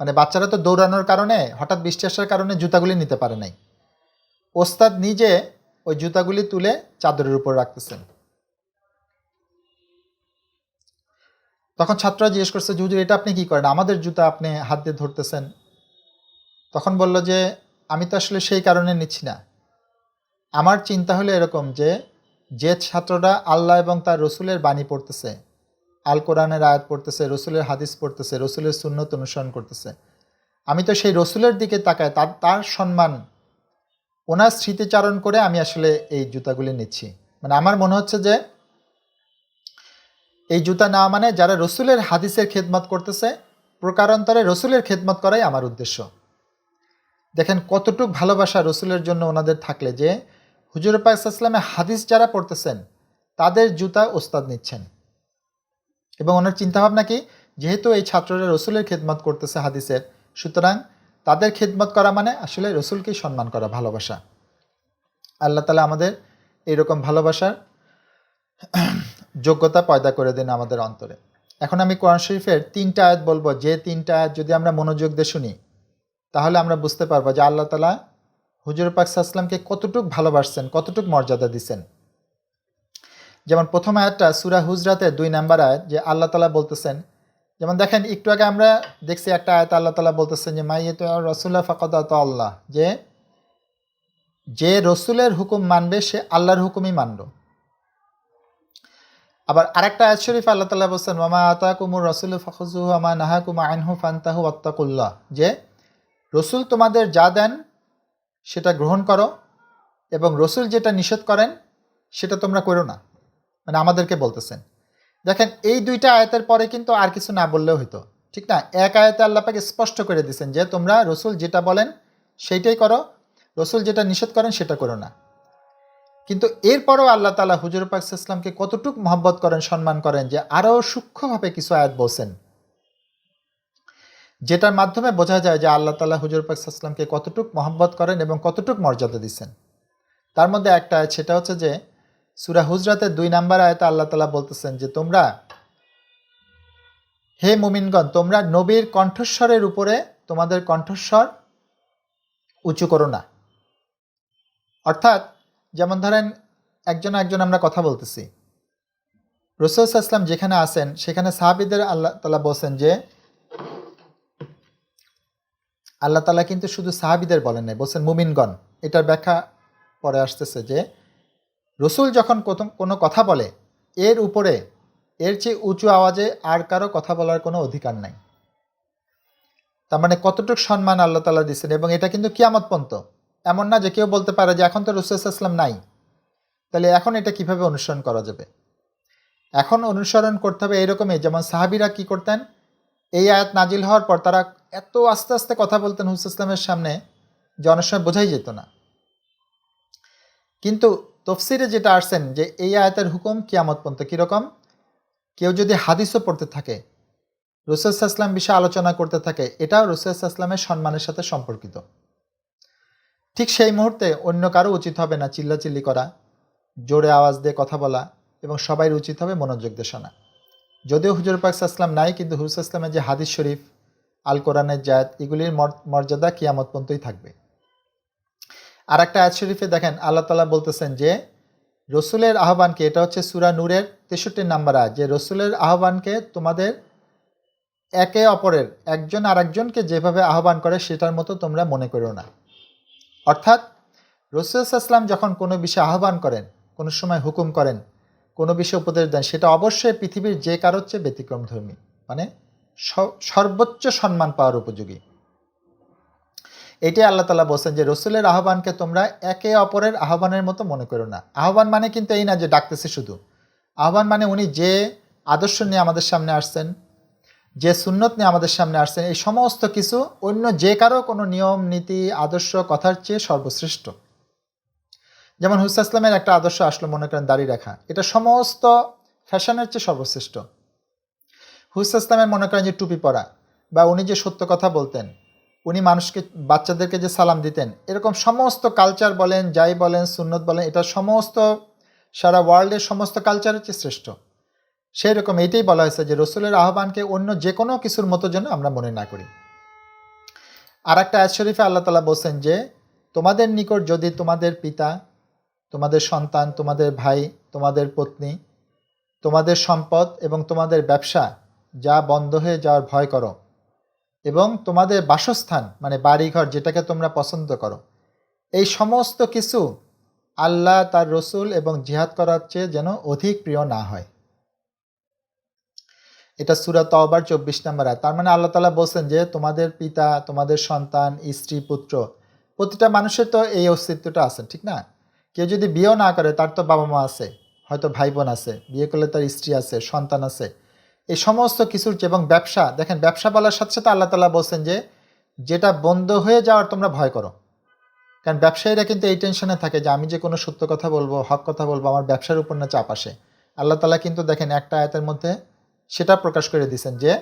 মানে বাচ্চারা তো দৌড়ানোর কারণে হঠাৎ বৃষ্টি আসার কারণে জুতাগুলি নিতে পারে নাই। ওস্তাদ নিজে ওই জুতাগুলি তুলে চাদরের উপর রাখতেছেন। তখন ছাত্ররা জিজ্ঞেস করছে যে হুজুর এটা আপনি কী করেন, আমাদের জুতা আপনি হাত দিয়ে ধরতেছেন। তখন বলল যে আমি তো আসলে সেই কারণে নিচ্ছি না, আমার চিন্তা হলো এরকম যে ছাত্ররা আল্লাহ এবং তার রসুলের বাণী পড়তেছে, আল কোরআনের আয়াত পড়তেছে, রসুলের হাদিস পড়তেছে, রসুলের সুন্নত অনুসরণ করতেছে, আমি তো সেই রসুলের দিকে তাকায় তার সম্মান, ওনার স্মৃতিচারণ করে আমি আসলে এই জুতাগুলি নিচ্ছি। মানে আমার মনে হচ্ছে যে এই জুতা না মানে যারা রসুলের হাদিসের খেদমত করতেছে, প্রকারান্তরে রসুলের খেদমত করাই আমার উদ্দেশ্য। দেখেন কতটুকু ভালোবাসা রসুলের জন্য ওনাদের থাকলে যে হুজুর পাক সাল্লাল্লাহু আলাইহি ওয়াসাল্লামের হাদিস যারা পড়তেছেন তাদের জুতা ওস্তাদ নিচ্ছেন। এবং ওনার চিন্তাভাবনা কি, যেহেতু এই ছাত্ররা রসুলের খেদমত করতেছে হাদিসের, সুতরাং তাদের খেদমত করা মানে আসলে রসুলকেই সম্মান করা, ভালোবাসা। আল্লাহ তাআলা আমাদের এইরকম ভালোবাসার যোগ্যতা পয়দা করে দেন আমাদের অন্তরে। এখন আমি কোরআন শরীফের 3টা আয়াত বলবো, যে 3টা আয়াত যদি আমরা মনোযোগ দিয়ে শুনি তাহলে আমরা বুঝতে পারবো যে আল্লাহ তাআলা হুজুর পাক সাল্লাল্লাহু আলাইহি ওয়াসাল্লামকে কতটুক ভালোবাসছেন, কতটুক মর্যাদা দিচ্ছেন। যেমন প্রথম আয়াতটা সূরা হুজরাতের 2 নম্বর আয়াত, যে আল্লাহ তাআলা বলতেছেন, যেমন দেখেন একটু আগে আমরা দেখছি একটা আয়াত আল্লাহ তাআলা বলতেছেন যে মাইয়াতু রাসূলা ফাকাদ আল্লাহ, যে রসুলের হুকুম মানবে সে আল্লাহর হুকুমই মানল। আবার আরেকটা আয়াত শরীফ আল্লাহ তাআলা বলছেন ওয়ামা আতাকুমুর রাসূলু ফাখুযুহু ওয়া মা নাহাকুম আনহু ফান্তাহু ওয়াত্তাকুল্লাহ, যে রসুল তোমাদের যা দেন সেটা গ্রহণ করো এবং রসুল যেটা নিষেধ করেন সেটা তোমরা করো না, মানে আমাদেরকে বলতেছেন। দেখেন এই 2টা আয়াতের পরে কিন্তু আর কিছু না বললেও হতো, ঠিক না? এক আয়াতে আল্লাহ পাক স্পষ্ট করে দিয়েছেন যে তোমরা রসুল যেটা বলেন সেইটাই করো, রসুল যেটা নিষেধ করেন সেটা করো না। কিন্তু এরপরও আল্লাহ তাআলা হুজুর পাক সাল্লাল্লাহু আলাইহি ওয়াসাল্লামকে কতটুক মহব্বত করেন, সম্মান করেন, যে আরও সূক্ষ্মভাবে কিছু আয়াত বলছেন, যেটার মাধ্যমে বোঝা যায় যে আল্লাহ তাআলা হুজুর পাক সাল্লাল্লাহু আলাইহি ওয়াসাল্লামকে কতটুক মহব্বত করেন এবং কতটুক মর্যাদা দিচ্ছেন। তার মধ্যে একটা আয়াত, সেটা হচ্ছে যে সূরা হুজরাতের 2 নম্বর আয়াতে আল্লাহ তাআলা বলতেছেন যে তোমরা, হে মুমিনগণ, তোমরা নবীর কণ্ঠস্বরের উপরে তোমাদের কণ্ঠস্বর উঁচু করো না। অর্থাৎ যেমন ধরেন একজন আমরা কথা বলতেছি, রাসূল সাল্লাল্লাহু আলাইহি ওয়াসাল্লাম যেখানে আছেন সেখানে সাহাবীদের আল্লাহ তাআলা বলছেন যে আল্লাহ তাআলা কিন্তু শুধু সাহাবীদের বলেন নাই, বলছেন মুমিনগণ। এটার ব্যাখ্যা পরে আসতেছে যে রসুল যখন কোনো কথা বলে এর উপরে এর চেয়ে উঁচু আওয়াজে আর কারো কথা বলার কোনো অধিকার নাই। তার মানে কতটুকু সম্মান আল্লাহ তাআলা দিচ্ছেন। এবং এটা কিন্তু কিয়ামত পর্যন্ত এমন না যে কেউ বলতে পারে যে এখন তো রাসূল সাল্লাল্লাহু আলাইহি ওয়াসাল্লাম নাই, তাহলে এখন এটা কিভাবে অনুসরণ করা যাবে। এখন অনুসরণ করতে হবে এইরকমই, যেমন সাহাবীরা কি করতেন, এই আয়াত নাজিল হওয়ার পর তারা এত আস্তে আস্তে কথা বলতেন হুজুর ইসলামের সামনে যে অনেক সময় বোঝাই যেত না। কিন্তু তফসিরে যেটা আসছেন যে এই আয়াতের হুকুম কিয়ামত পর্যন্ত কীরকম, কেউ যদি হাদিসও পড়তে থাকে, রাসূল সাল্লাল্লাহু আলাইহি ওয়াসাল্লাম বিষয়ে আলোচনা করতে থাকে, এটাও রাসূল সাল্লাল্লাহু আলাইহি ওয়াসাল্লামের সম্মানের সাথে সম্পর্কিত। ঠিক সেই মুহূর্তে অন্য কারো উচিত হবে না চিল্লাচিল্লি করা, জোরে আওয়াজ দিয়ে কথা বলা, এবং সবাই উচিত হবে মনোযোগ দিয়ে শোনা। যদিও হুজুর পাক সাল্লাল্লাহু আলাইহি ওয়াসাল্লাম নাই, কিন্তু হুজুর সাল্লাল্লাহু আলাইহি ওয়াসাল্লামের যে হাদিস শরীফ আল কোরআনের জায়াত, এগুলির মর্যাদা কিয়ামত পর্যন্তই থাকবে। আর একটা আয়াত শরীফে দেখেন আল্লাহ তাআলা বলতেছেন যে রসুলের আহ্বানকে, এটা হচ্ছে সূরা নূরের 63 নম্বর আয়াত, যে রসুলের আহ্বানকে তোমাদের একে অপরের একজন আরেকজনকে যেভাবে আহ্বান করে সেটার মতো তোমরা মনে করো না। অর্থাৎ রাসূল সাল্লাল্লাহু আলাইহি ওয়াসাল্লাম যখন কোনো বিষয়ে আহ্বান করেন, কোনো সময় হুকুম করেন, কোনো বিষয়ে উপদেশ দেন, সেটা অবশ্যই পৃথিবীর যে কারোর চেয়ে ব্যতিক্রমধর্মী, মানে সর্বোচ্চ সম্মান পাওয়ার উপযোগী। এটাই আল্লাহ তাআলা বলছেন যে রসুলের আহ্বানকে তোমরা একে অপরের আহ্বানের মতো মনে করো না। আহ্বান মানে কিন্তু এই না যে ডাকতেছে শুধু। আহ্বান মানে উনি যে আদর্শ নিয়ে আমাদের সামনে আসছেন, যে সুন্নত নিয়ে আমাদের সামনে আসছেন, এই সমস্ত কিছু অন্য যে কারো কোনো নিয়ম নীতি আদর্শ কথার চেয়ে সর্বশ্রেষ্ঠ। যেমন হুসা ইসলামের একটা আদর্শ আসলো, মনে করেন দাড়ি রাখা, এটা সমস্ত ফ্যাশনের চেয়ে সর্বশ্রেষ্ঠ। হুসা ইসলামের মনে করেন যে টুপি পরা, বা উনি যে সত্য কথা বলতেন, উনি মানুষকে বাচ্চাদেরকে যে সালাম দিতেন, এরকম সমস্ত কালচার বলেন, যাই বলেন, সুন্নত বলেন, এটা সমস্ত সারা ওয়ার্ল্ডের সমস্ত কালচারের চেয়ে শ্রেষ্ঠ। সেই রকম এইটাই বলা হয়েছে যে রসুলের আহ্বানকে অন্য যে কোনো কিছুর মতো যেন আমরা মনে না করি। আর একটা আয়াত শরীফে আল্লাহ তাআলা বলছেন যে তোমাদের নিকট যদি তোমাদের পিতা, তোমাদের সন্তান, তোমাদের ভাই, তোমাদের পত্নী, তোমাদের সম্পদ এবং তোমাদের ব্যবসা যা বন্ধ হয়ে যাওয়ার ভয় করো, এবং তোমাদের বাসস্থান মানে বাড়িঘর যেটাকে তোমরা পছন্দ করো, এই সমস্ত কিছু আল্লাহ, তার রসুল এবং জিহাদ করার চেয়ে যেন অধিক প্রিয় না হয়। এটা সূরা তাওবার 24 নম্বর আয়াত। তার মানে আল্লাহ তাআলা বলছেন যে তোমাদের পিতা, তোমাদের সন্তান, স্ত্রী, পুত্র, প্রতিটা মানুষের তো এই অস্তিত্বটা আছে, ঠিক না? কেউ যদি বিয়েও না করে তার তো বাবা মা আছে, হয়তো ভাই বোন আছে, বিয়ে করলে তার স্ত্রী আছে, সন্তান আছে, এই সমস্ত কিছুর চেয়ে, এবং ব্যবসা, দেখেন ব্যবসা বলার সাথে সাথে আল্লাহ তাআলা বলছেন যে যেটা বন্ধ হয়ে যাওয়ার তোমরা ভয় করো। কারণ ব্যবসায়ীরা কিন্তু এই টেনশনে থাকে যে আমি যে কোনো সত্য কথা বলবো, হক কথা বলবো, আমার ব্যবসার উপর না চাপ আসে। আল্লাহ তাআলা কিন্তু দেখেন একটা আয়াতের মধ্যে সেটা প্রকাশ করে দিয়েছেন যে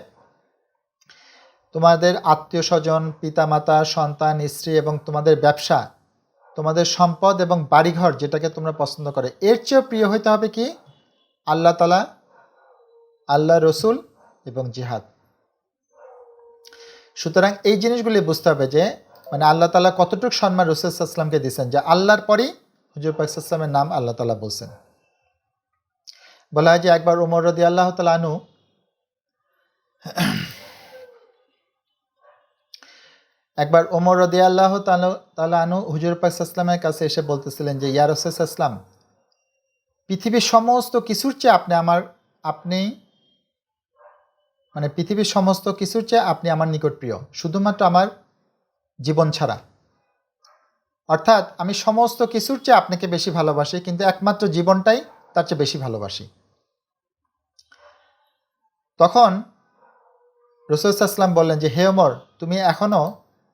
তোমাদের আত্মীয় স্বজন, পিতামাতা, সন্তান, স্ত্রী এবং তোমাদের ব্যবসা, তোমাদের সম্পদ এবং বাড়িঘর যেটাকে তোমরা পছন্দ করে, এর চেয়েও প্রিয় হইতে হবে কি? আল্লাহ তাআলা, আল্লাহ, রসুল এবং জিহাদ। সুতরাং এই জিনিসগুলি বুঝতে হবে যে মানে আল্লাহ তাআলা কতটুকু সম্মান রাসূল সাল্লাল্লাহু আলাইহি ওয়াসাল্লামকে দিয়েছেন, যে আল্লাহর পরই হুজুর পাক সাল্লাল্লাহু আলাইহি ওয়াসাল্লামের নাম আল্লাহ তাআলা বলছেন। বলা হয় যে একবার ওমর রাদিয়াল্লাহু তাআলা আনহু হুজুর পাক সাল্লাল্লাহু আলাইহি ওয়াসাল্লামের কাছে এসে বলতেছিলেন যে ইয়া রাসূল সাল্লাল্লাহু আলাইহি ওয়াসাল্লাম, পৃথিবীর সমস্ত কিছুর চেয়ে পৃথিবীর সমস্ত কিছুর চেয়ে আপনি আমার নিকট প্রিয়, শুধুমাত্র আমার জীবন ছাড়া। অর্থাৎ আমি সমস্ত কিছুর চেয়ে আপনাকে বেশি ভালোবাসি, কিন্তু একমাত্র জীবনটাই তার চেয়ে বেশি ভালোবাসি। তখন রাসূল সাল্লাল্লাহু আলাইহি ওয়াসাল্লাম বললেন যে হে ওমর, তুমি এখনও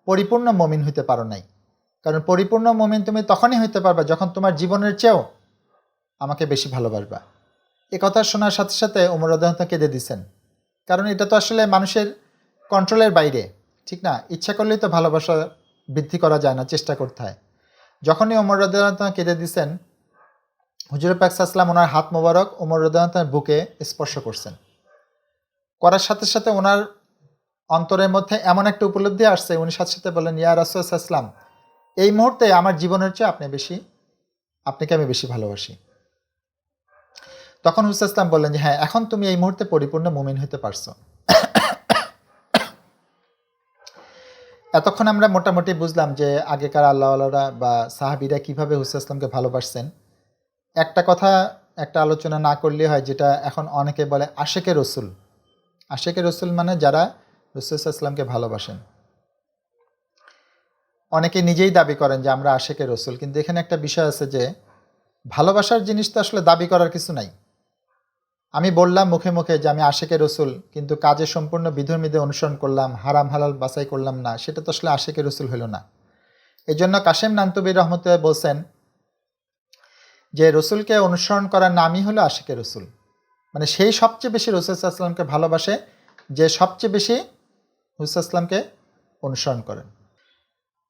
পরিপূর্ণ মুমিন হইতে পারো নাই। কারণ পরিপূর্ণ মুমিন তুমি তখনই হইতে পারবা যখন তোমার জীবনের চেয়েও আমাকে বেশি ভালোবাসবা। এ কথা শোনার সাথে সাথে ওমর রাদিয়াল্লাহু আনহু কেঁদে দিয়েছেন। কারণ এটা তো আসলে মানুষের কন্ট্রোলের বাইরে, ঠিক না? ইচ্ছা করলেই তো ভালোবাসা বৃদ্ধি করা যায় না, চেষ্টা করতে হয়। যখনই ওমর রাদিয়াল্লাহু আনহু কেঁদে দিয়েছেন, হুজুর পাক সাল্লাল্লাহু আলাইহি ওয়াসাল্লাম ওনার হাত মোবারক ওমর রাদিয়াল্লাহু আনহুর বুকে স্পর্শ করছেন। করার সাথে সাথে ওনার অন্তরের মধ্যে এমন একটা উপলব্ধি আসছে, উনি সাথে সাথে বললেন ইয়া রাসূল সাল্লাল্লাহু আলাইহি ওয়াসাল্লাম, এই মুহূর্তে আমার জীবনের চেয়ে আপনাকে আমি বেশি ভালোবাসি। তখন হুসা ইসলাম বললেন যে হ্যাঁ, এখন তুমি এই মুহূর্তে পরিপূর্ণ মুমিন হতে পারছো। এতক্ষণ আমরা মোটামুটি বুঝলাম যে আগেকার আল্লাহওয়ালারা বা সাহাবীরা কিভাবে হুসা ইসলামকে ভালোবাসছেন। একটা আলোচনা না করলে হয়, যেটা এখন অনেকে বলে আশেকে রসুল। আশেকে রসুল মানে যারা রাসূল সাল্লাল্লাহু আলাইহি ওয়াসাল্লামকে ভালোবাসেন। অনেকে নিজেই দাবি করেন যে আমরা আশেকে রসুল, কিন্তু এখানে একটা বিষয় আছে যে ভালোবাসার জিনিস তো আসলে দাবি করার কিছু নাই। আমি বললাম মুখে মুখে যে আমি আশেকে রসুল, কিন্তু কাজে সম্পূর্ণ বিধিবিধান অনুসরণ করলাম, হারাম হালাল বাছাই করলাম না, সেটা তো আসলে আশেকে রসুল হলো না। এই জন্য কাশেম নানতুবী রহমতুল্লাহ বলছেন যে রসুলকে অনুসরণ করার নামই হলো আশেকে রসুল। মানে সেই সবচেয়ে বেশি রাসূল সাল্লাল্লাহু আলাইহি ওয়াসাল্লামকে ভালোবাসে যে সবচেয়ে বেশি রাসূল সাল্লাল্লাহু আলাইহি ওয়াসাল্লামকে অনুসরণ করেন।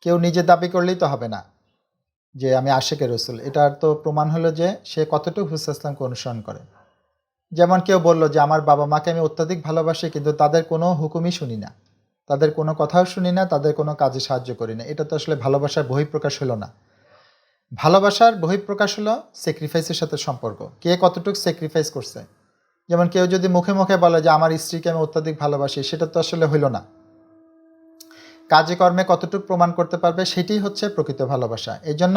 কেউ নিজে দাবি করলেই তো হবে না যে আমি আশেকে রসুল। এটার তো প্রমাণ হলো যে সে কতটুকু রাসূল সাল্লাল্লাহু আলাইহি ওয়াসাল্লামকে অনুসরণ করে। যেমন কেউ বলল যে আমার বাবা মাকে আমি অত্যাধিক ভালোবাসি, কিন্তু তাদের কোনো হুকুমই শুনি না। তাদের কোনো কথাও শুনি না, তাদের কোনো কাজে সাহায্য করি না। এটা তো আসলে ভালোবাসার বহিঃপ্রকাশ হলো না। ভালোবাসার বহিঃপ্রকাশ হলো স্যাক্রিফাইসের সাথে সম্পর্ক, কে কতটুকু স্যাক্রিফাইস করছে। যেমন কেউ যদি মুখে মুখে বলে যে আমার স্ত্রীকে আমি অত্যাধিক ভালোবাসি, সেটা তো আসলে হইল না। কাজে কর্মে কতটুকু প্রমাণ করতে পারবে, সেটাই হচ্ছে প্রকৃত ভালোবাসা। এই জন্য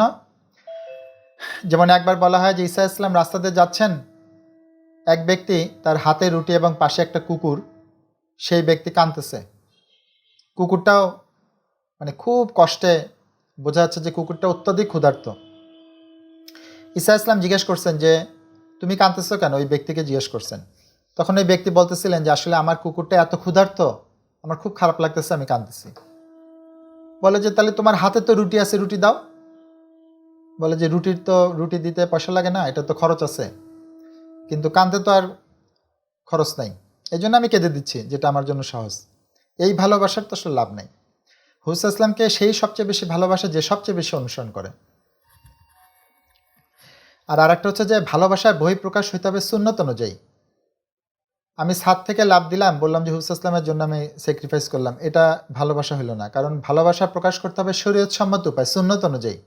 যেমন একবার বলা হয় যে ঈসা ইসলাম রাস্তা দিয়ে যাচ্ছেন, এক ব্যক্তি তার হাতে রুটি এবং পাশে একটা কুকুর, সেই ব্যক্তি কাঁদতেছে। কুকুরটাও মানে খুব কষ্টে, বোঝা যাচ্ছে যে কুকুরটা অত্যাধিক ক্ষুধার্ত। ঈসা ইসলাম জিজ্ঞেস করছেন যে তুমি কাঁদতেছো কেন, ওই ব্যক্তিকে জিজ্ঞেস করছেন। তখন ওই ব্যক্তি বলতেছিলেন যে আসলে আমার কুকুরটা এত ক্ষুধার্ত, আমার খুব খারাপ লাগতেছে, আমি কাঁদতেছি। বলে যে তাহলে তোমার হাতে তো রুটি আছে, রুটি দাও। বলে যে রুটি দিতে পয়সা লাগে না, এটা তো খরচ আছে, কিন্তু কাঁদতে তো আর খরচ নাই, এই জন্য আমি কেঁদে দিচ্ছি, যেটা আমার জন্য সহজ। এই ভালোবাসার তো আসলে লাভ নাই। হুসা ইসলামকে সেই সবচেয়ে বেশি ভালোবাসে যে সবচেয়ে বেশি অনুসরণ করে। আর আরেকটা হচ্ছে যে ভালোবাসার বহিঃপ্রকাশ হইতে হবে সুন্নত অনুযায়ী। আমি ছাদ থেকে লাভ দিলাম, বললাম যে হুসা ইসলামের জন্য আমি স্যাক্রিফাইস করলাম, এটা ভালোবাসা হলো না। কারণ ভালোবাসা প্রকাশ করতে হবে শরীয়ত সম্মত উপায়, সুন্নত অনুযায়ী।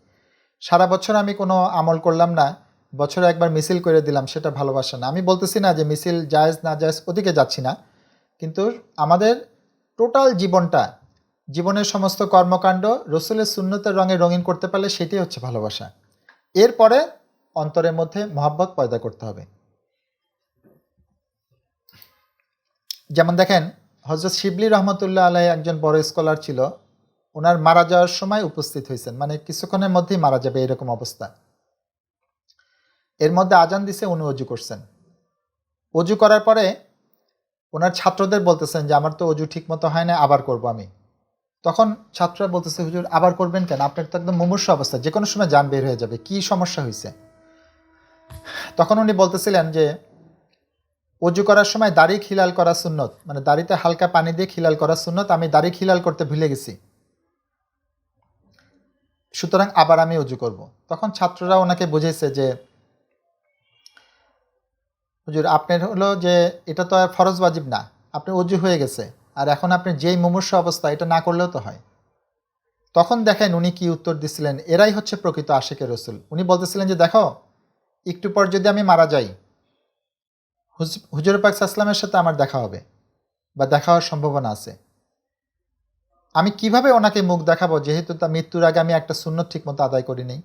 সারা বছর আমি কোনো আমল করলাম না, বছরে একবার মিছিল করে দিলাম, সেটা ভালোবাসা না। আমি বলতেছি না যে মিছিল জায়েজ না জায়েজ, ওদিকে যাচ্ছি না, কিন্তু আমাদের টোটাল জীবনটা, জীবনের সমস্ত কর্মকাণ্ড রসুলের সুন্নতের রঙে রঙিন করতে পারলে সেটাই হচ্ছে ভালোবাসা। এরপরে অন্তরের মধ্যে মহব্বত পয়দা করতে হবে। যেমন দেখেন, হযরত শিবলি রহমতুল্লাহ আলাই একজন বড় স্কলার ছিল, ওনার মারা যাওয়ার সময় উপস্থিত হয়েছেন, মানে কিছুক্ষণের মধ্যেই মারা যাবে এরকম অবস্থা। এর মধ্যে আজান দিছে, উনি অজু করছেন। অজু করার পরে ওনার ছাত্রদের বলতেছেন যে আমার তো অজু ঠিক মতো হয় না, আবার করব আমি। তখন ছাত্ররা বলতেছে হুজুর আবার করবেন কেন, আপনার তো একদম মুমূর্ষ অবস্থা, যে কোনো সময় জান বের হয়ে যাবে, কি সমস্যা হয়েছে। তখন উনি বলতেছিলেন যে অজু করার সময় দাড়ি খিলাল করা সুন্নত, মানে দাড়িতে হালকা পানি দিয়ে খিলাল করা সুন্নত, আমি দাড়ি খিলাল করতে ভুলে গেছি, সুতরাং আবার আমি অজু করব। তখন ছাত্ররা ওনাকে বুঝেছে যে হুজুর আপনার হলো যে এটা তো আর ফরজ ওয়াজিব না, আপনি অজু হয়ে গেছে, আর এখন আপনি যেই মুমূর্ষ অবস্থা, এটা না করলেও তো হয়। তখন দেখেন উনি কি উত্তর দিছিলেন, এরাই হচ্ছে প্রকৃত আশিকে রসুল। উনি বলতেছিলেন যে দেখো, একটু পর যদি আমি মারা যাই, হুজুর পাক সাল্লামের সাথে আমার দেখা হবে বা দেখা হওয়ার সম্ভাবনা আছে, আমি কিভাবে ওনাকে মুখ দেখাবো, যেহেতু তা মৃত্যুর আগে আমি একটা সুন্নত ঠিক মতো আদায় করি নেই।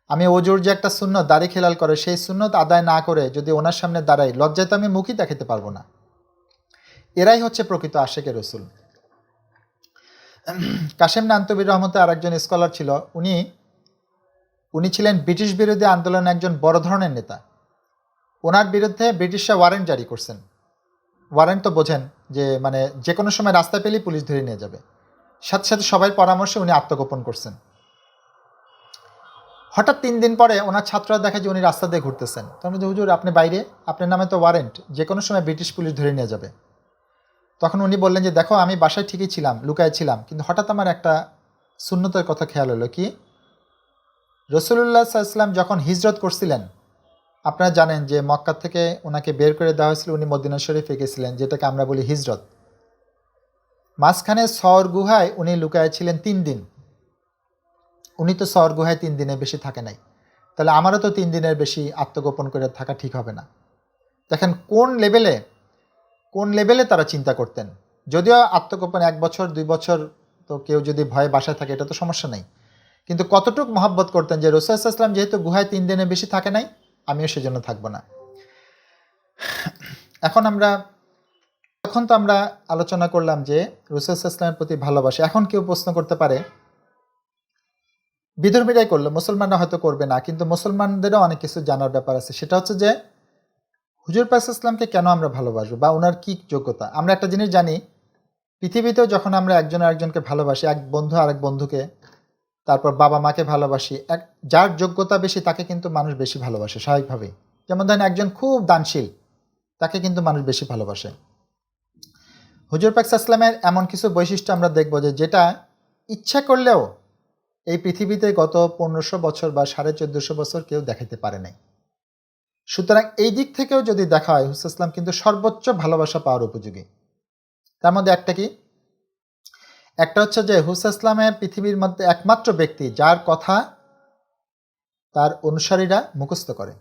আমি অজুর যে একটা সুন্নত দাড়ি খেলাল করে, সেই সুন্নত আদায় না করে যদি ওনার সামনে দাঁড়াই, লজ্জায় তো আমি মুখই দেখাতে পারবো না। এরাই হচ্ছে প্রকৃত আশিকে রসুল। কাশেম নান্তবির রহমতে আর একজন স্কলার ছিল, উনি ছিলেন ব্রিটিশ বিরোধী আন্দোলনের একজন বড় ধরনের নেতা। ওনার বিরুদ্ধে ব্রিটিশরা ওয়ারেন্ট জারি করছেন। ওয়ারেন্ট তো বোঝেন, যে মানে যে কোনো সময় রাস্তায় পেলেই পুলিশ ধরে নিয়ে যাবে। সাথে সাথে সবাই পরামর্শে উনি আত্মগোপন করছেন। হঠাৎ 3 দিন পরে ওনার ছাত্ররা দেখে যে উনি রাস্তা দিয়ে ঘুরতেছেন। তখন বলছে হুজুর আপনি বাইরে, আপনার নামে তো ওয়ারেন্ট, যে কোনো সময় ব্রিটিশ পুলিশ ধরে নিয়ে যাবে। তখন উনি বললেন যে দেখো, আমি বাসায় ঠিকই ছিলাম, লুকায় ছিলাম, কিন্তু হঠাৎ আমার একটা সুন্নতের কথা খেয়াল হলো। কি? রাসূলুল্লাহ সাল্লাল্লাহু আলাইহি ওয়াসাল্লাম যখন হিজরত করছিলেন, আপনারা জানেন যে মক্কা থেকে ওনাকে বের করে দেওয়া হয়েছিল, উনি মদিনা শরীফে গেছিলেন, যেটাকে আমরা বলি হিজরত। মাঝখানে সওর গুহায় উনি লুকায় ছিলেন 3 দিন। উনি তো সওর গুহায় 3 দিনের বেশি থাকে নাই, তাহলে আমারও তো 3 দিনের বেশি আত্মগোপন করে থাকা ঠিক হবে না। দেখেন কোন লেভেলে তারা চিন্তা করতেন। যদিও আত্মগোপন 1 বছর 2 বছর তো কেউ যদি ভয়ে বাসায় থাকে, এটা তো সমস্যা নেই, কিন্তু কতটুকু মহব্বত করতেন যে রাসূল সাল্লাল্লাহু আলাইহি ওয়াসাল্লাম যেহেতু গুহায় 3 দিনের বেশি থাকে নাই, আমিও সেজন্য থাকবো না। এখন তো আমরা আলোচনা করলাম যে রাসূল সাল্লাল্লাহু আলাইহি ওয়াসাল্লামের প্রতি ভালোবাসা। এখন কেউ প্রশ্ন করতে পারে, বিধর্মীরাই করলো, মুসলমানরা হয়তো করবে না, কিন্তু মুসলমানদেরও অনেক কিছু জানার ব্যাপার আছে। সেটা হচ্ছে যে হুজুর পাক সাল্লাল্লাহু আলাইহি ওয়াসাল্লামকে কেন আমরা ভালোবাসবো, বা ওনার কি যোগ্যতা। আমরা একটা জিনিস জানি, পৃথিবীতেও যখন আমরা একজন আরেকজনকে ভালোবাসি, এক বন্ধু আরেক বন্ধুকে, তারপর বাবা মাকে ভালোবাসি, যার যোগ্যতা বেশি তাকে কিন্তু মানুষ বেশি ভালোবাসে স্বাভাবিকভাবেই। যেমন ধরেন একজন খুব দানশীল, তাকে কিন্তু মানুষ বেশি ভালোবাসে। হুজুর পাক সাল্লাল্লাহু আলাইহি ওয়াসাল্লামের এমন কিছু বৈশিষ্ট্য আমরা দেখব যে যেটা ইচ্ছা করলেও এই পৃথিবীতে গত 1500 বছর বা 1450 বছর কেউ দেখাতে পারে নাই। সুতরাং এই দিক থেকেও যদি দেখা হয়, হুজুর ইসলাম কিন্তু সর্বোচ্চ ভালোবাসা পাওয়ার উপযোগী। তার মধ্যে একটা কি, একটা হচ্ছে যে হুসা ইসলামে পৃথিবীর মধ্যে একমাত্র ব্যক্তি যার কথা তার অনুসারীরা মুখস্থ করে।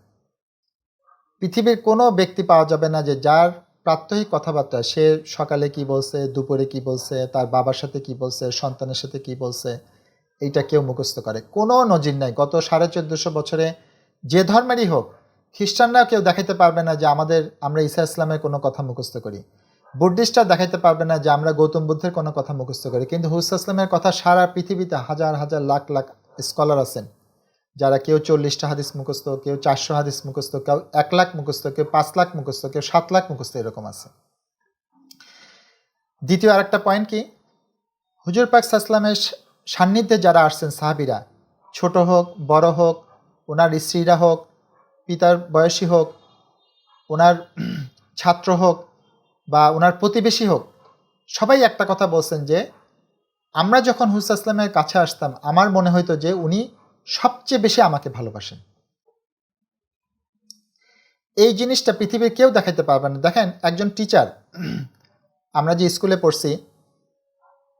পৃথিবীর কোনো ব্যক্তি পাওয়া যাবে না যে যার প্রাত্যহিক কথাবার্তা, সে সকালে কি বলছে, দুপুরে কি বলছে, তার বাবার সাথে কি বলছে, সন্তানের সাথে কি বলছে, এইটা কেউ মুখস্থ করে। কোনো নজির নাই গত 1450 বছরে, যে ধর্মেরই হোক। খ্রিস্টানরাও কেউ দেখাইতে পারবে না যে আমরা ঈসা ইসলামের কোনো কথা মুখস্থ করি। বুদ্ধিস্টরা দেখাইতে পারবে না যে আমরা গৌতম বুদ্ধের কোনো কথা মুখস্থ করি। কিন্তু হুসা ইসলামের কথা সারা পৃথিবীতে হাজার হাজার লাখ লাখ স্কলার আছেন, যারা কেউ 40টা হাদিস মুখস্থ, কেউ 400 হাদিস মুখস্থ, কেউ 1 লাখ মুখস্থ, কেউ 5 লাখ মুখস্থ, কেউ 7 লাখ মুখস্থ, এরকম আছে। দ্বিতীয় আরেকটা পয়েন্ট কি, হুজুর পাক সাল্লাল্লাহু আলাইহি ওয়াসাল্লামের সান্নিধ্যে যারা আসছেন সাহাবীরা, ছোট হোক বড় হোক, ওনার স্ত্রীরা হোক, পিতার বয়সী হোক, ওনার ছাত্র হোক বা ওনার প্রতিবেশী হোক, সবাই একটা কথা বলছেন যে আমরা যখন হুসা ইসলামের কাছে আসতাম আমার মনে হইতো যে উনি সবচেয়ে বেশি আমাকে ভালোবাসেন। এই জিনিসটা পৃথিবীর কেউ দেখাইতে পারবে না। দেখেন, একজন টিচার, আমরা যে স্কুলে পড়ছি,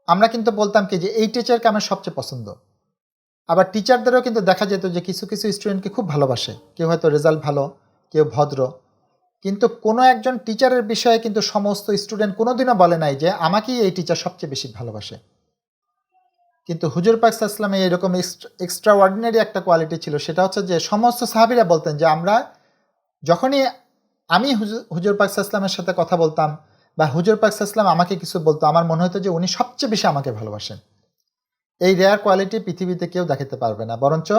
আমরা কিন্তু বলতাম কি যে এই টিচারকে আমার সবচেয়ে পছন্দ। আবার টিচারদেরও কিন্তু দেখা যেত যে কিছু কিছু স্টুডেন্টকে খুব ভালোবাসে, কেউ হয়তো রেজাল্ট ভালো, কেউ ভদ্র, কিন্তু কোনো একজন টিচারের বিষয়ে কিন্তু সমস্ত স্টুডেন্ট কোনোদিনও বলে নাই যে আমাকেই এই টিচার সবচেয়ে বেশি ভালোবাসে। কিন্তু হুজুর পাক সাল্লাল্লাহু আলাইহি ওয়াসাল্লামে এরকম এক্সট্রা অর্ডিনারি একটা কোয়ালিটি ছিল, সেটা হচ্ছে যে সমস্ত সাহাবীরা বলতেন যে যখনই আমি হুজুর পাক সাল্লাল্লাহু আলাইহি ওয়াসাল্লামের সাথে কথা বলতাম বা হুজুর পাক সাল্লাল্লাহু আলাইহি ওয়াসাল্লাম আমাকে কিছু বলতো, আমার মনে হতো যে উনি সবচেয়ে বেশি আমাকে ভালোবাসেন। এই রেয়ার কোয়ালিটি পৃথিবীতে কেউ দেখাতে পারবে না। বরঞ্চ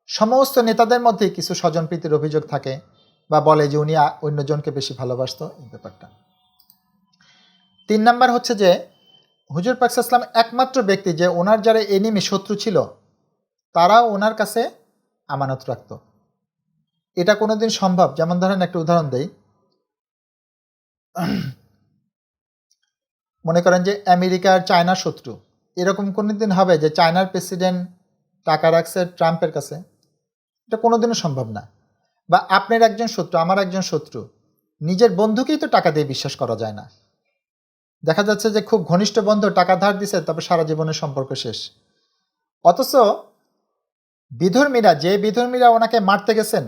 সমস্ত নেতাদের মধ্যেই কিছু স্বজনপ্রীতির অভিযোগ থাকে বা বলে যে উনি অন্যজনকে বেশি ভালোবাসতো, এই ব্যাপারটা। 3 নাম্বার হচ্ছে যে হুজুর পাক সাল্লাল্লাহু আলাইহি ওয়াসাল্লাম একমাত্র ব্যক্তি যে ওনার যারা এনিমি, শত্রু ছিল, তারাও ওনার কাছে আমানত রাখত। এটা কোনোদিন সম্ভব? যেমন ধরেন একটা উদাহরণ দেই, মনে করেন যে আমেরিকার চায়নার শত্রু, এরকম কোনোদিন হবে যে চায়নার প্রেসিডেন্ট টাকা রাখছে ট্রাম্পের কাছে? এটা কোনোদিনও সম্ভব না। বা আপনার একজন শত্রু, আমার একজন শত্রু, নিজের বন্ধুকেই তো টাকা দিয়ে বিশ্বাস করা যায় না। দেখা যাচ্ছে যে খুব ঘনিষ্ঠ বন্ধু টাকা ধার দিছে, তারপর সারা জীবনের সম্পর্ক শেষ। অথচ বিধর্মীরা ওনাকে মারতে গেছেন,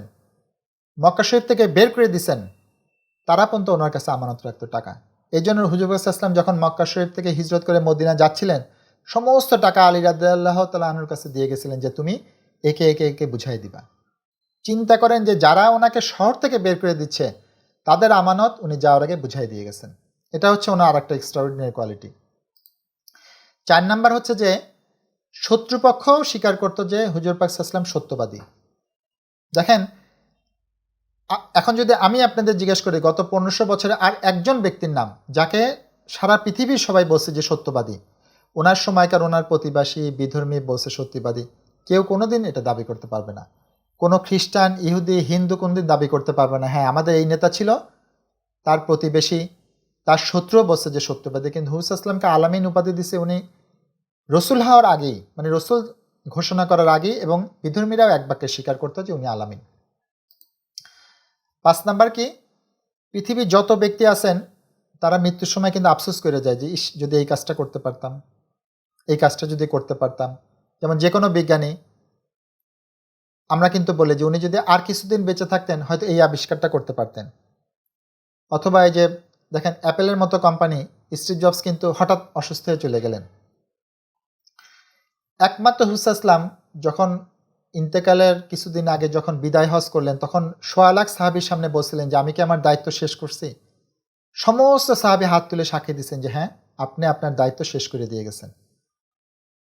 মক্কা শরীফ থেকে বের করে দিছেন, তারা পর্যন্ত ওনার কাছে আমানত রাখত টাকা। এই জন্য হুজুর পাক সাল্লাল্লাহু আলাইহি ওয়াসাল্লাম যখন মক্কা শরীফ থেকে হিজরত করে মদিনা যাচ্ছিলেন, সমস্ত টাকা আলী রাদিয়াল্লাহু তাআলা আনহুর কাছে দিয়ে গেছিলেন যে তুমি একে একে একে বুঝাই দিবা। চিন্তা করেন যে যারা ওনাকে শহর থেকে বের করে দিচ্ছে তাদের আমানত উনি যাওয়ার আগে বুঝাই দিয়ে গেছেন। এটা হচ্ছে ওনার আরেকটা এক্সট্রাঅর্ডিনারি কোয়ালিটি। 4 নাম্বার হচ্ছে যে শত্রুপক্ষও স্বীকার করতো যে হুজুর পাক সাল্লাল্লাহু আলাইহি ওয়াসাল্লাম সত্যবাদী। দেখেন, এখন যদি আমি আপনাদের জিজ্ঞেস করি গত 1500 বছরে আর একজন ব্যক্তির নাম যাকে সারা পৃথিবীর সবাই বলছে যে সত্যবাদী, ওনার সময়কার ওনার প্রতিবাসী বিধর্মী বলছে সত্যবাদী, কেউ কোনোদিন এটা দাবি করতে পারবে না। কোনো খ্রিস্টান, ইহুদি, হিন্দু কোনোদিন দাবি করতে পারবে না হ্যাঁ আমাদের এই নেতা ছিল, তার প্রতিবেশী, তার শত্রুও বলছে যে সত্যবাদী। কিন্তু হুসা ইসলামকে আলামিন উপাধি দিছে উনি রসুল হওয়ার আগেই, মানে রসুল ঘোষণা করার আগেই, এবং বিধর্মীরাও এক বাক্যে স্বীকার করতো যে উনি আলামিন। 5 নাম্বার কি, পৃথিবীর যত ব্যক্তি আছেন তারা মৃত্যুর সময় কিন্তু আফসোস করে যায় যে ইস, যদি এই কাজটা করতে পারতাম, এই কাজটা যদি করতে পারতাম। যেমন যে কোনো বিজ্ঞানী, আমরা কিন্তু বলি যে উনি যদি আর কিছুদিন বেঁচে থাকতেন হয়তো এই আবিষ্কারটা করতে পারতেন। অথবা এই যে দেখেন অ্যাপেলের মতো কোম্পানি, স্টিভ জবস কিন্তু হঠাৎ অসুস্থ হয়ে চলে গেলেন। একমাত্র হুসা ইসলাম যখন ইন্তেকালের কিছুদিন আগে যখন বিদায় হজ করলেন, তখন 1.25 লাখ সাহাবীর সামনে বলছিলেন যে আমি কি আমার দায়িত্ব শেষ করছি? সমস্ত সাহাবী হাত তুলে সাক্ষী দিচ্ছেন যে হ্যাঁ, আপনি আপনার দায়িত্ব শেষ করে দিয়ে গেছেন।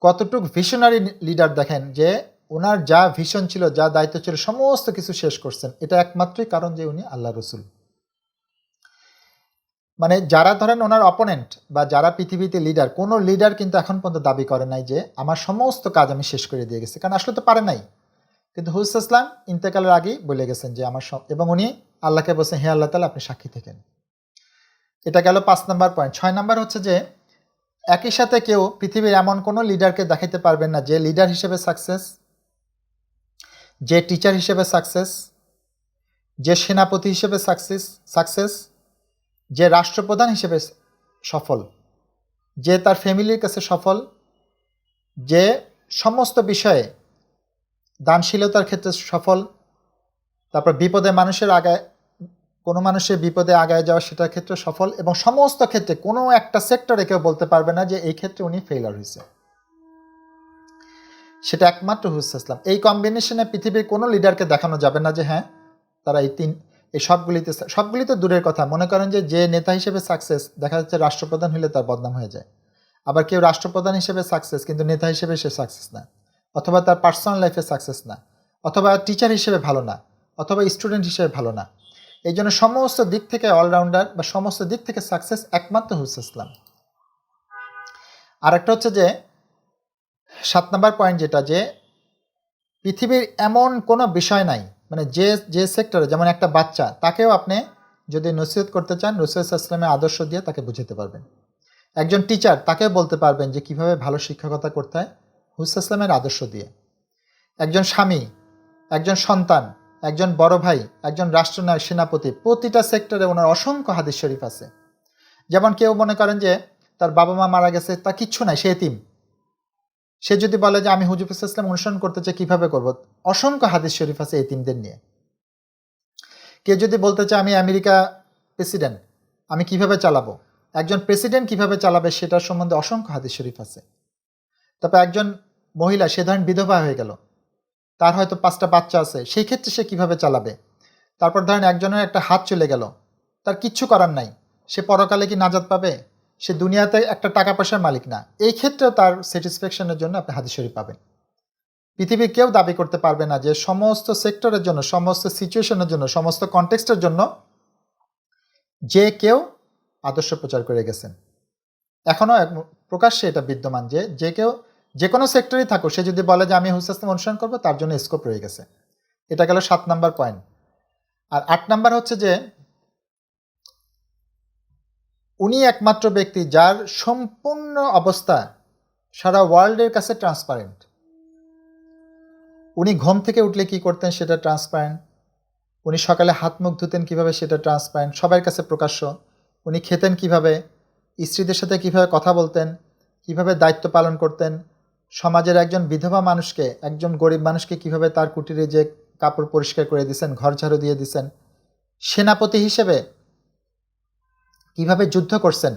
কতটুকু ভিশনারি লিডার দেখেন, যে ওনার যা ভিশন ছিল, যা দায়িত্ব ছিল, সমস্ত কিছু শেষ করছেন। এটা একমাত্রই কারণ যে উনি আল্লাহ রসুল। মানে যারা ধরেন ওনার অপোনেন্ট বা যারা পৃথিবীতে লিডার, কোনো লিডার কিন্তু এখন পর্যন্ত দাবি করে নাই যে আমার সমস্ত কাজ আমি শেষ করে দিয়ে গেছি, কারণ আসলে তো পারে নাই। কিন্তু হুসা ইসলাম ইন্তেকালের আগেই বলে গেছেন যে আমার সব, এবং উনি আল্লাহকে বলছেন হে আল্লাহ তাআলা আপনি সাক্ষী থাকেন। এটা গেল 5 নাম্বার পয়েন্ট। 6 নাম্বার হচ্ছে যে একই সাথে কেউ পৃথিবীর এমন কোনো লিডারকে দেখাইতে পারবেন না যে লিডার হিসেবে সাকসেস, যে টিচার হিসেবে সাকসেস, যে সেনাপতি হিসেবে সাকসেস, যে রাষ্ট্রপ্রধান হিসেবে সফল, যে তার ফ্যামিলির কাছে সফল, যে সমস্ত বিষয়ে দানশীলতার ক্ষেত্রে সফল, তারপর বিপদে মানুষের আগায়, কোনো মানুষের বিপদে আগায় যাওয়া সেটার ক্ষেত্রে সফল, এবং সমস্ত ক্ষেত্রে কোনো একটা সেক্টরে কেউ বলতে পারবে না যে এই ক্ষেত্রে উনি ফেইলার হয়েছে, সেটা একমাত্র হুজুর ইসলাম। এই কম্বিনেশনে পৃথিবীর কোনো লিডারকে দেখানো যাবে না যে হ্যাঁ তারা এই সবগুলিতে দূরের কথা। মনে করেন যে নেতা হিসেবে সাকসেস, দেখা যাচ্ছে রাষ্ট্রপ্রধান হলে তার বদনাম হয়ে যায়। আবার কেউ রাষ্ট্রপ্রধান হিসেবে সাকসেস কিন্তু নেতা হিসেবে সে সাকসেস না, অথবা তার পার্সোনাল লাইফে সাকসেস না, অথবা টিচার হিসেবে ভালো না, অথবা স্টুডেন্ট হিসেবে ভালো না। এই জন্য সমস্ত দিক থেকে অলরাউন্ডার বা সমস্ত দিক থেকে সাকসেস একমাত্র হুজুর ইসলাম। আর একটা হচ্ছে যে 7 নম্বর পয়েন্ট, যেটা যে পৃথিবীর এমন কোনো বিষয় নাই, মানে যে সেক্টরে, যেমন একটা বাচ্চা, তাকেও আপনি যদি নসিহত করতে চান রাসূল সাল্লাল্লাহু আলাইহি ওয়াসাল্লামের আদর্শ দিয়ে তাকে বুঝাতে পারবেন। একজন টিচার, তাকেও বলতে পারবেন যে কিভাবে ভালো শিক্ষকতা করতে হয় রাসূল সাল্লাল্লাহু আলাইহি ওয়াসাল্লামের আদর্শ দিয়ে। একজন স্বামী, একজন সন্তান, একজন বড় ভাই, একজন রাষ্ট্রনায়ক, সেনাপতি, প্রতিটা সেক্টরে ওনার অসংখ্য হাদিস শরীফ আছে। যেমন কেউ মনে করেন যে তার বাবা মা মারা গেছে, তা কিচ্ছু নাই, সে এতিম, সে যদি বলে যে আমি হুজুর সাল্লাল্লাহু আলাইহি ওয়াসাল্লাম অনুসরণ করতে চাই, কীভাবে করব? অসংখ্য হাদিস শরীফ আছে এতিমদের নিয়ে। কেউ যদি বলতে চায় আমি আমেরিকা প্রেসিডেন্ট, আমি কিভাবে চালাবো, একজন প্রেসিডেন্ট কিভাবে চালাবে সেটার সম্বন্ধে অসংখ্য হাদিস শরীফ আছে। তারপর একজন মহিলা, সে ধরেন বিধবা হয়ে গেল, তার হয়তো 5টা বাচ্চা আছে, সেই ক্ষেত্রে সে কিভাবে চালাবে। তারপর ধরেন একজনের একটা হাত চলে গেল, তার কিচ্ছু করার নাই, সে পরকালে কি নাজাত পাবে? সে দুনিয়াতে একটা টাকা পয়সার মালিক না, এই ক্ষেত্রেও তার স্যাটিসফ্যাকশনের জন্য আপনি হাদিস শরীফ পাবেন। পৃথিবীর কেউ দাবি করতে পারবে না যে সমস্ত সেক্টরের জন্য, সমস্ত সিচুয়েশনের জন্য, সমস্ত কনটেক্সটের জন্য যে কেউ আদর্শ প্রচার করে গেছেন। এখনও প্রকাশ্যে এটা বিদ্যমান যে কেউ যে কোনো সেক্টরেই থাকুক, সে যদি বলে যে আমি হুজুর সাল্লাল্লাহু আলাইহি ওয়াসাল্লাম অনুসরণ করবো, তার জন্য স্কোপ রয়ে গেছে। এটা গেল 7 নাম্বার পয়েন্ট। আর 8 নাম্বার হচ্ছে যে উনি একমাত্র ব্যক্তি যার সম্পূর্ণ অবস্থা সারা ওয়ার্ল্ডের কাছে ট্রান্সপারেন্ট। উনি ঘুম থেকে উঠলে কি করতেন সেটা ট্রান্সপারেন্ট, উনি সকালে হাত মুখ ধুতেন কীভাবে সেটা ট্রান্সপারেন্ট, সবার কাছে প্রকাশ্য। উনি খেতেন কিভাবে, স্ত্রীদের সাথে কিভাবে কথা বলতেন, কিভাবে দায়িত্ব পালন করতেন, সমাজের একজন বিধবা মানুষকে, একজন গরিব মানুষকে কিভাবে তার কুটিরে যে কাপড় পরিষ্কার করে দিয়েছেন, ঘর ঝাড়ু দিয়ে দিয়েছেন, সেনাপতি হিসেবে কিভাবে যুদ্ধ করছেন,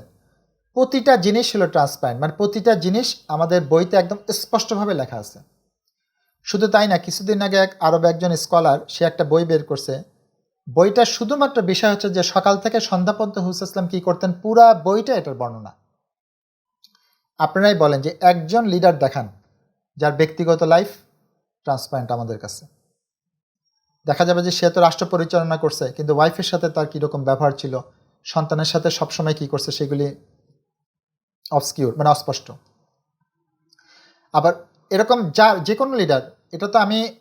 প্রতিটা জিনিস হলো ট্রান্সপারেন্ট। মানে প্রতিটা জিনিস আমাদের বইতে একদম স্পষ্টভাবে লেখা আছে। শুধু তাই না, কিছুদিন আগে আরব একজন স্কলার, সে একটা বই বের করছে, বইটার শুধুমাত্র বিষয় হচ্ছে যে সকাল থেকে সন্ধ্যা পর্যন্ত হুজুর সাল্লাল্লাহু আলাইহি ওয়াসাল্লাম কী করতেন, পুরা বইটা এটার বর্ণনা। আপনারাই বলেন যে একজন লিডার দেখান যার ব্যক্তিগত লাইফ ট্রান্সপারেন্ট আমাদের কাছে। দেখা যাবে যে সে তো রাষ্ট্র পরিচালনা করছে, কিন্তু ওয়াইফের সাথে তার কীরকম ব্যবহার ছিল, সন্তানের সাথে সবসময় কী করছে, সেগুলি অবস্কিউর, মানে অস্পষ্ট। আবার এরকম যে কোনো লিডার, এটা তো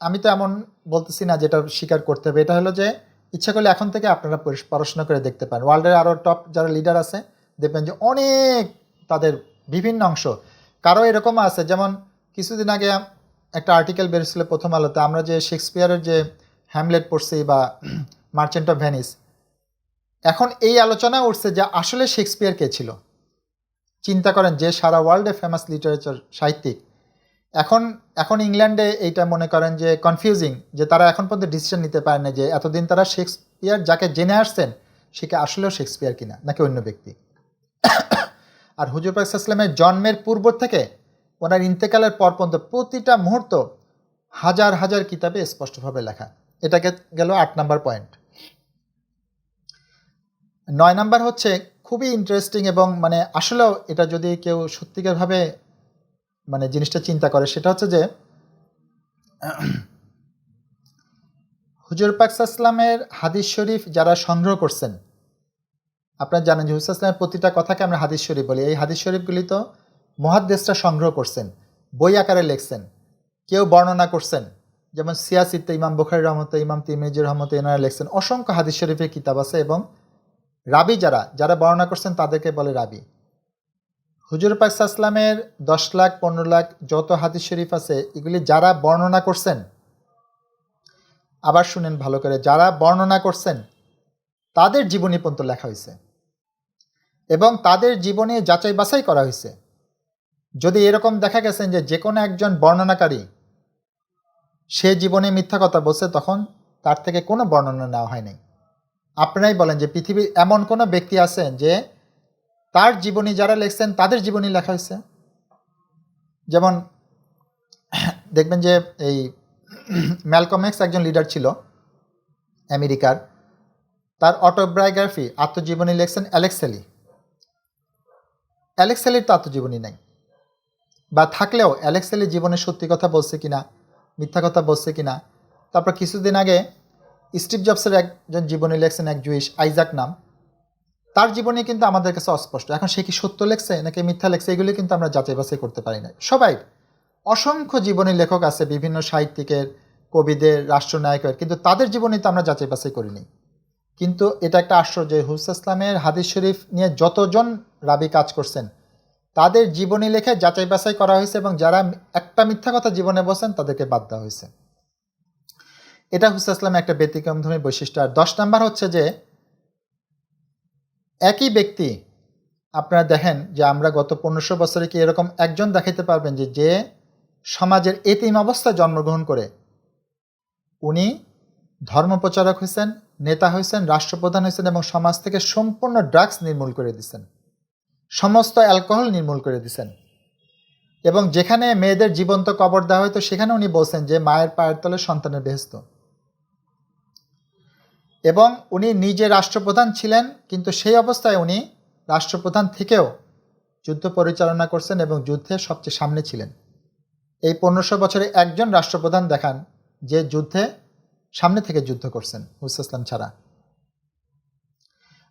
আমি তো এমন বলতেছি না যেটা স্বীকার করতে হবে, এটা হলো যে ইচ্ছা করলে এখন থেকে আপনারা পড়াশোনা করে দেখতে পারেন। ওয়ার্ল্ডের আরও টপ যারা লিডার আছে, দেখবেন যে অনেক তাদের বিভিন্ন অংশ, কারো এরকম আছে, যেমন কিছুদিন আগে একটা আর্টিকেল বেরিয়েছিল প্রথম আলোতে, আমরা যে শেক্সপিয়ারের যে হ্যামলেট পড়ছি বা মার্চেন্ট অফ ভেনিস, এখন এই আলোচনা উঠছে যে আসলে শেক্সপিয়ার কে ছিল। চিন্তা করেন যে সারা ওয়ার্ল্ডে ফেমাস লিটারেচার সাহিত্যিক, এখন ইংল্যান্ডে এইটা মনে করেন যে কনফিউজিং, যে তারা এখন পর্যন্ত ডিসিশন নিতে পারে না যে এতদিন তারা শেক্সপিয়ার যাকে জেনে আসছেন সে কি আসলেও শেক্সপিয়ার কিনা নাকি অন্য ব্যক্তি। আর হুজুর পাক সাল্লাল্লাহু আলাইহি ওয়াসাল্লামের জন্মের পূর্ব থেকে ওনার ইন্তেকালের পর পর্যন্ত প্রতিটা মুহূর্ত হাজার হাজার কিতাবে স্পষ্টভাবে লেখা। এটাকে গেল 8 নাম্বার পয়েন্ট। 9 নাম্বার হচ্ছে খুবই ইন্টারেস্টিং, এবং মানে আসলেও এটা যদি কেউ সত্যিকারভাবে মানে জিনিসটা চিন্তা করে, সেটা হচ্ছে যে হুজুর পাক সাল্লাল্লাহু আলাইহি ওয়াসাল্লামের হাদিস শরীফ যারা সংগ্রহ করছেন, আপনারা জানেন যে হুজুর সাল্লাল্লাহু আলাইহি ওয়াসাল্লামের প্রতিটা কথাকে আমরা হাদিস শরীফ বলি। এই হাদিস শরীফগুলি তো মুহাদ্দিসরা সংগ্রহ করছেন, বই আকারে লিখছেন, কেউ বর্ণনা করছেন, যেমন সিয়াসিতে ইমাম বুখারী রহমতুল্লাহ, ইমাম তিরমিজি রহমতুল্লাহ, এনারা লিখছেন। অসংখ্য হাদিস শরীফের কিতাব আছে, এবং রাবি যারা বর্ণনা করছেন তাদেরকে বলে রাবি। হুজুর পাক সাল্লাল্লাহু আলাইহি ওয়াসাল্লামের 10 লাখ 15 লাখ যত হাদিস শরীফ আছে, এগুলি যারা বর্ণনা করছেন, আবার শুনেন ভালো করে, যারা বর্ণনা করছেন তাদের জীবনী পর্যন্ত লেখা হয়েছে। এবং তাদের জীবনে যাচাই বাছাই করা হয়েছে। যদি এরকম দেখা গেছেন যে কোনো একজন বর্ণনাকারী সে জীবনে মিথ্যা কথা বলছে, তখন তার থেকে কোনো বর্ণনা নেওয়া হয়নি। আপনারাই বলেন যে পৃথিবীর এমন কোনো ব্যক্তি আছেন যে তার জীবনী যারা লিখছেন তাদের জীবনী লেখা হয়েছে? যেমন দেখবেন যে এই ম্যালকম এক্স একজন লিডার ছিল আমেরিকার, তার অটোবায়োগ্রাফি আত্মজীবনী লিখছেন অ্যালেক্স হেলি। অ্যালেক্স হেলির তো আত্মজীবনী নাই, বা থাকলেও অ্যালেক্স হেলি জীবনে সত্যি কথা বলছে কিনা, মিথ্যা কথা বলছে কিনা। তারপর কিছুদিন আগে স্টিভ জবসের একজন জীবনী লিখছেন, এক জুইশ আইজাক নাম, তার জীবনী কিন্তু আমাদের কাছে অস্পষ্ট। এখন সে কি সত্য লেখছে নাকি মিথ্যা লেখছে এগুলি কিন্তু আমরা যাচাই বাছাই করতে পারি না। সবাই অসংখ্য জীবনী লেখক আছে, বিভিন্ন সাহিত্যিকের, কবিদের, রাষ্ট্রনায়কের, কিন্তু তাদের জীবনী তো আমরা যাচাই বাছাই করিনি। কিন্তু এটা একটা আশ্চর্য, হুসা ইসলামের হাদিস শরীফ নিয়ে যতজন রাবি কাজ করছেন তাদের জীবনী লেখে যাচাই বাছাই করা হয়েছে, এবং যারা একটা মিথ্যা কথা জীবনে বলছেন তাদেরকে বাদ দেওয়া হয়েছে। এটা হুসা ইসলামের একটা ব্যতিক্রমধর্মী বৈশিষ্ট্য। আর 10 নাম্বার হচ্ছে যে একই ব্যক্তি, আপনারা দেখেন যে আমরা গত 1500 বছরে কি এরকম একজন দেখাইতে পারবেন যে সমাজের এতিম অবস্থায় জন্মগ্রহণ করে উনি ধর্মপ্রচারক হয়েছেন, নেতা হয়েছেন, রাষ্ট্রপ্রধান হয়েছেন, এবং সমাজ থেকে সম্পূর্ণ ড্রাগস নির্মূল করে দিচ্ছেন, সমস্ত অ্যালকোহল নির্মূল করে দিচ্ছেন, এবং যেখানে মেয়েদের জীবন্ত কবর দেওয়া হয়তো সেখানে উনি বলছেন যে মায়ের পায়ের তলে সন্তানের বেহেশত। এবং উনি নিজে রাষ্ট্রপ্রধান ছিলেন, কিন্তু সেই অবস্থায় উনি রাষ্ট্রপ্রধান থেকেও যুদ্ধ পরিচালনা করছেন এবং যুদ্ধে সবচেয়ে সামনে ছিলেন। এই 1500 বছরে একজন রাষ্ট্রপ্রধান দেখান যে যুদ্ধে সামনে থেকে যুদ্ধ করছেন হুসা ইসলাম ছাড়া।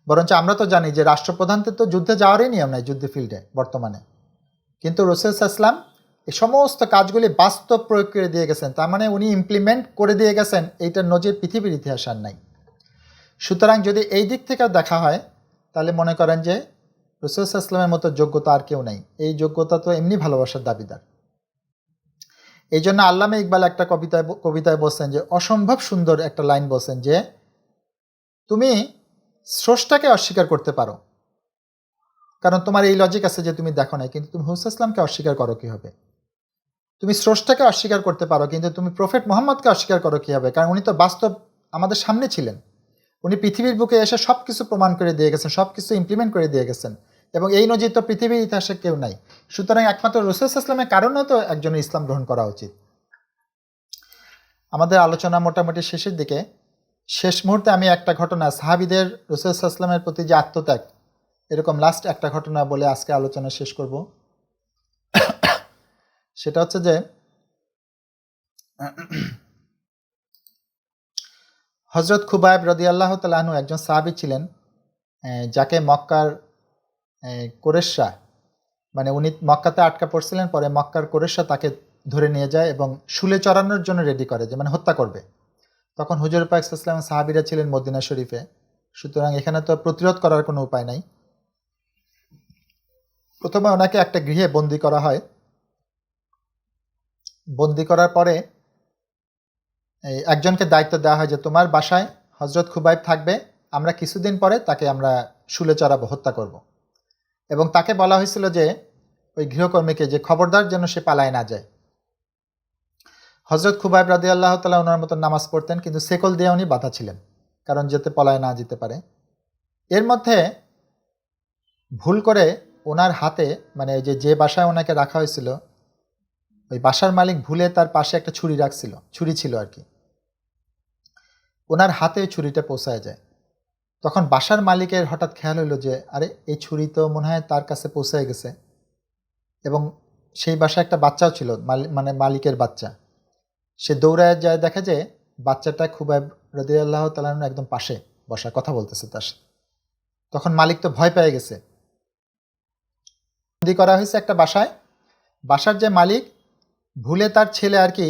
বরঞ্চ আমরা তো জানি যে রাষ্ট্রপ্রধানদের তো যুদ্ধে যাওয়ারই নিয়ম নাই যুদ্ধ ফিল্ডে বর্তমানে, কিন্তু রাসূল সাল্লাল্লাহু আলাইহি ওয়াসাল্লাম এই সমস্ত কাজগুলি বাস্তব প্রয়োগ করে দিয়ে গেছেন। তার মানে উনি ইমপ্লিমেন্ট করে দিয়ে গেছেন, এইটার নজির পৃথিবীর ইতিহাস আর নাই। সুতরাং যদি এই দিক থেকে দেখা হয় তাহলে মনে করেন যে রাসূল সাল্লাল্লাহু আলাইহি ওয়াসাল্লামের মতো যোগ্যতা আর কেউ নাই। এই যোগ্যতা তো এমনি ভালোবাসার দাবিদার। এই জন্য আল্লামা ইকবাল একটা কবিতায় বলছেন যে অসম্ভব সুন্দর একটা লাইন বলছেন যে তুমি স্রষ্টাকে অস্বীকার করতে পারো, কারণ তোমার এই লজিক আছে যে তুমি দেখো নাই, কিন্তু তুমি হুসা ইসলামকে অস্বীকার করো কি হবে? তুমি স্রষ্টাকে অস্বীকার করতে পারো, কিন্তু তুমি প্রফেট মুহাম্মদকে অস্বীকার করো কি হবে? কারণ উনি তো বাস্তব আমাদের সামনে ছিলেন, উনি পৃথিবীর বুকে এসে সব কিছু প্রমাণ করে দিয়ে গেছেন, সব কিছু ইমপ্লিমেন্ট করে দিয়ে গেছেন, এবং এই নজির তো পৃথিবীর ইতিহাসে কেউ নাই। সুতরাং একমাত্র রাসূল সাল্লাল্লাহু আলাইহি ওয়াসাল্লামের কারণেও তো একজনের ইসলাম গ্রহণ করা উচিত। আমাদের আলোচনা মোটামুটি শেষের দিকে, শেষ মুহূর্তে আমি একটা ঘটনা, সাহাবীদের রাসূল সাল্লাল্লাহু আলাইহি ওয়াসাল্লামের প্রতি যে আত্মত্যাগ, এরকম লাস্ট একটা ঘটনা বলে আজকে আলোচনা শেষ করব। সেটা হচ্ছে যে হযরত খুবাইব রাদিয়াল্লাহু তাআলা আনহু একজন সাহাবী ছিলেন, যাকে মক্কার কুরাইশরা, মানে উনি মক্কাতে আটকা পড়ছিলেন, পরে মক্কার কুরাইশরা তাকে ধরে নিয়ে যায় এবং শুলে চড়ানোর জন্য রেডি করে, যে মানে হত্যা করবে। তখন হুজুর পাক সাল্লাল্লাহু আলাইহি ওয়াসাল্লাম সাহাবীরা ছিলেন মদিনা শরীফে, সুতরাং এখানে তো প্রতিরোধ করার কোনো উপায় নাই। প্রথমে ওনাকে একটা গৃহে বন্দি করা হয়। বন্দি করার পরে একজনকে দায়িত্ব দেওয়া হয় যে তোমার বাসায় হযরত খুবাইব থাকবে, আমরা কিছুদিন পরে তাকে আমরা শুলে চড়াবো, হত্যা করব। এবং তাকে বলা হয়েছিল যে ওই গৃহকর্মীকে যে খবরদার যেন সে পালায় না যায়। হযরত খুবাইব রাদিয়াল্লাহু তাআলা ওনার মতো নামাজ পড়তেন, কিন্তু সেকল দিয়ে উনি বাধা ছিলেন, কারণ যেতে পলায় না যেতে পারে। এর মধ্যে ভুল করে ওনার হাতে, মানে যে বাসায় ওনাকে রাখা হয়েছিল, ওই বাসার মালিক ভুলে তার পাশে একটা ছুরি রাখছিল, ছুরি ছিল আর কি, ওনার হাতে ছুরিটা পৌঁছায় যায়। তখন বাসার মালিকের হঠাৎ খেয়াল হলো যে আরে এই ছুরি তো মনে হয় তার কাছে পৌঁছায় গেছে, এবং সেই বাসায় একটা বাচ্চাও ছিল, মানে মালিকের বাচ্চা। সে দৌড়ায় যায়, দেখে যে বাচ্চাটা খুবাইব রাদিয়াল্লাহু তাআলা একদম পাশে বসা, কথা বলতেছে তার সাথে। তখন মালিক তো ভয় পেয়ে গেছে। বন্দি করা হয়েছে একটা বাসায়, বাসার যে মালিক ভুলে তার ছেলে আর কি,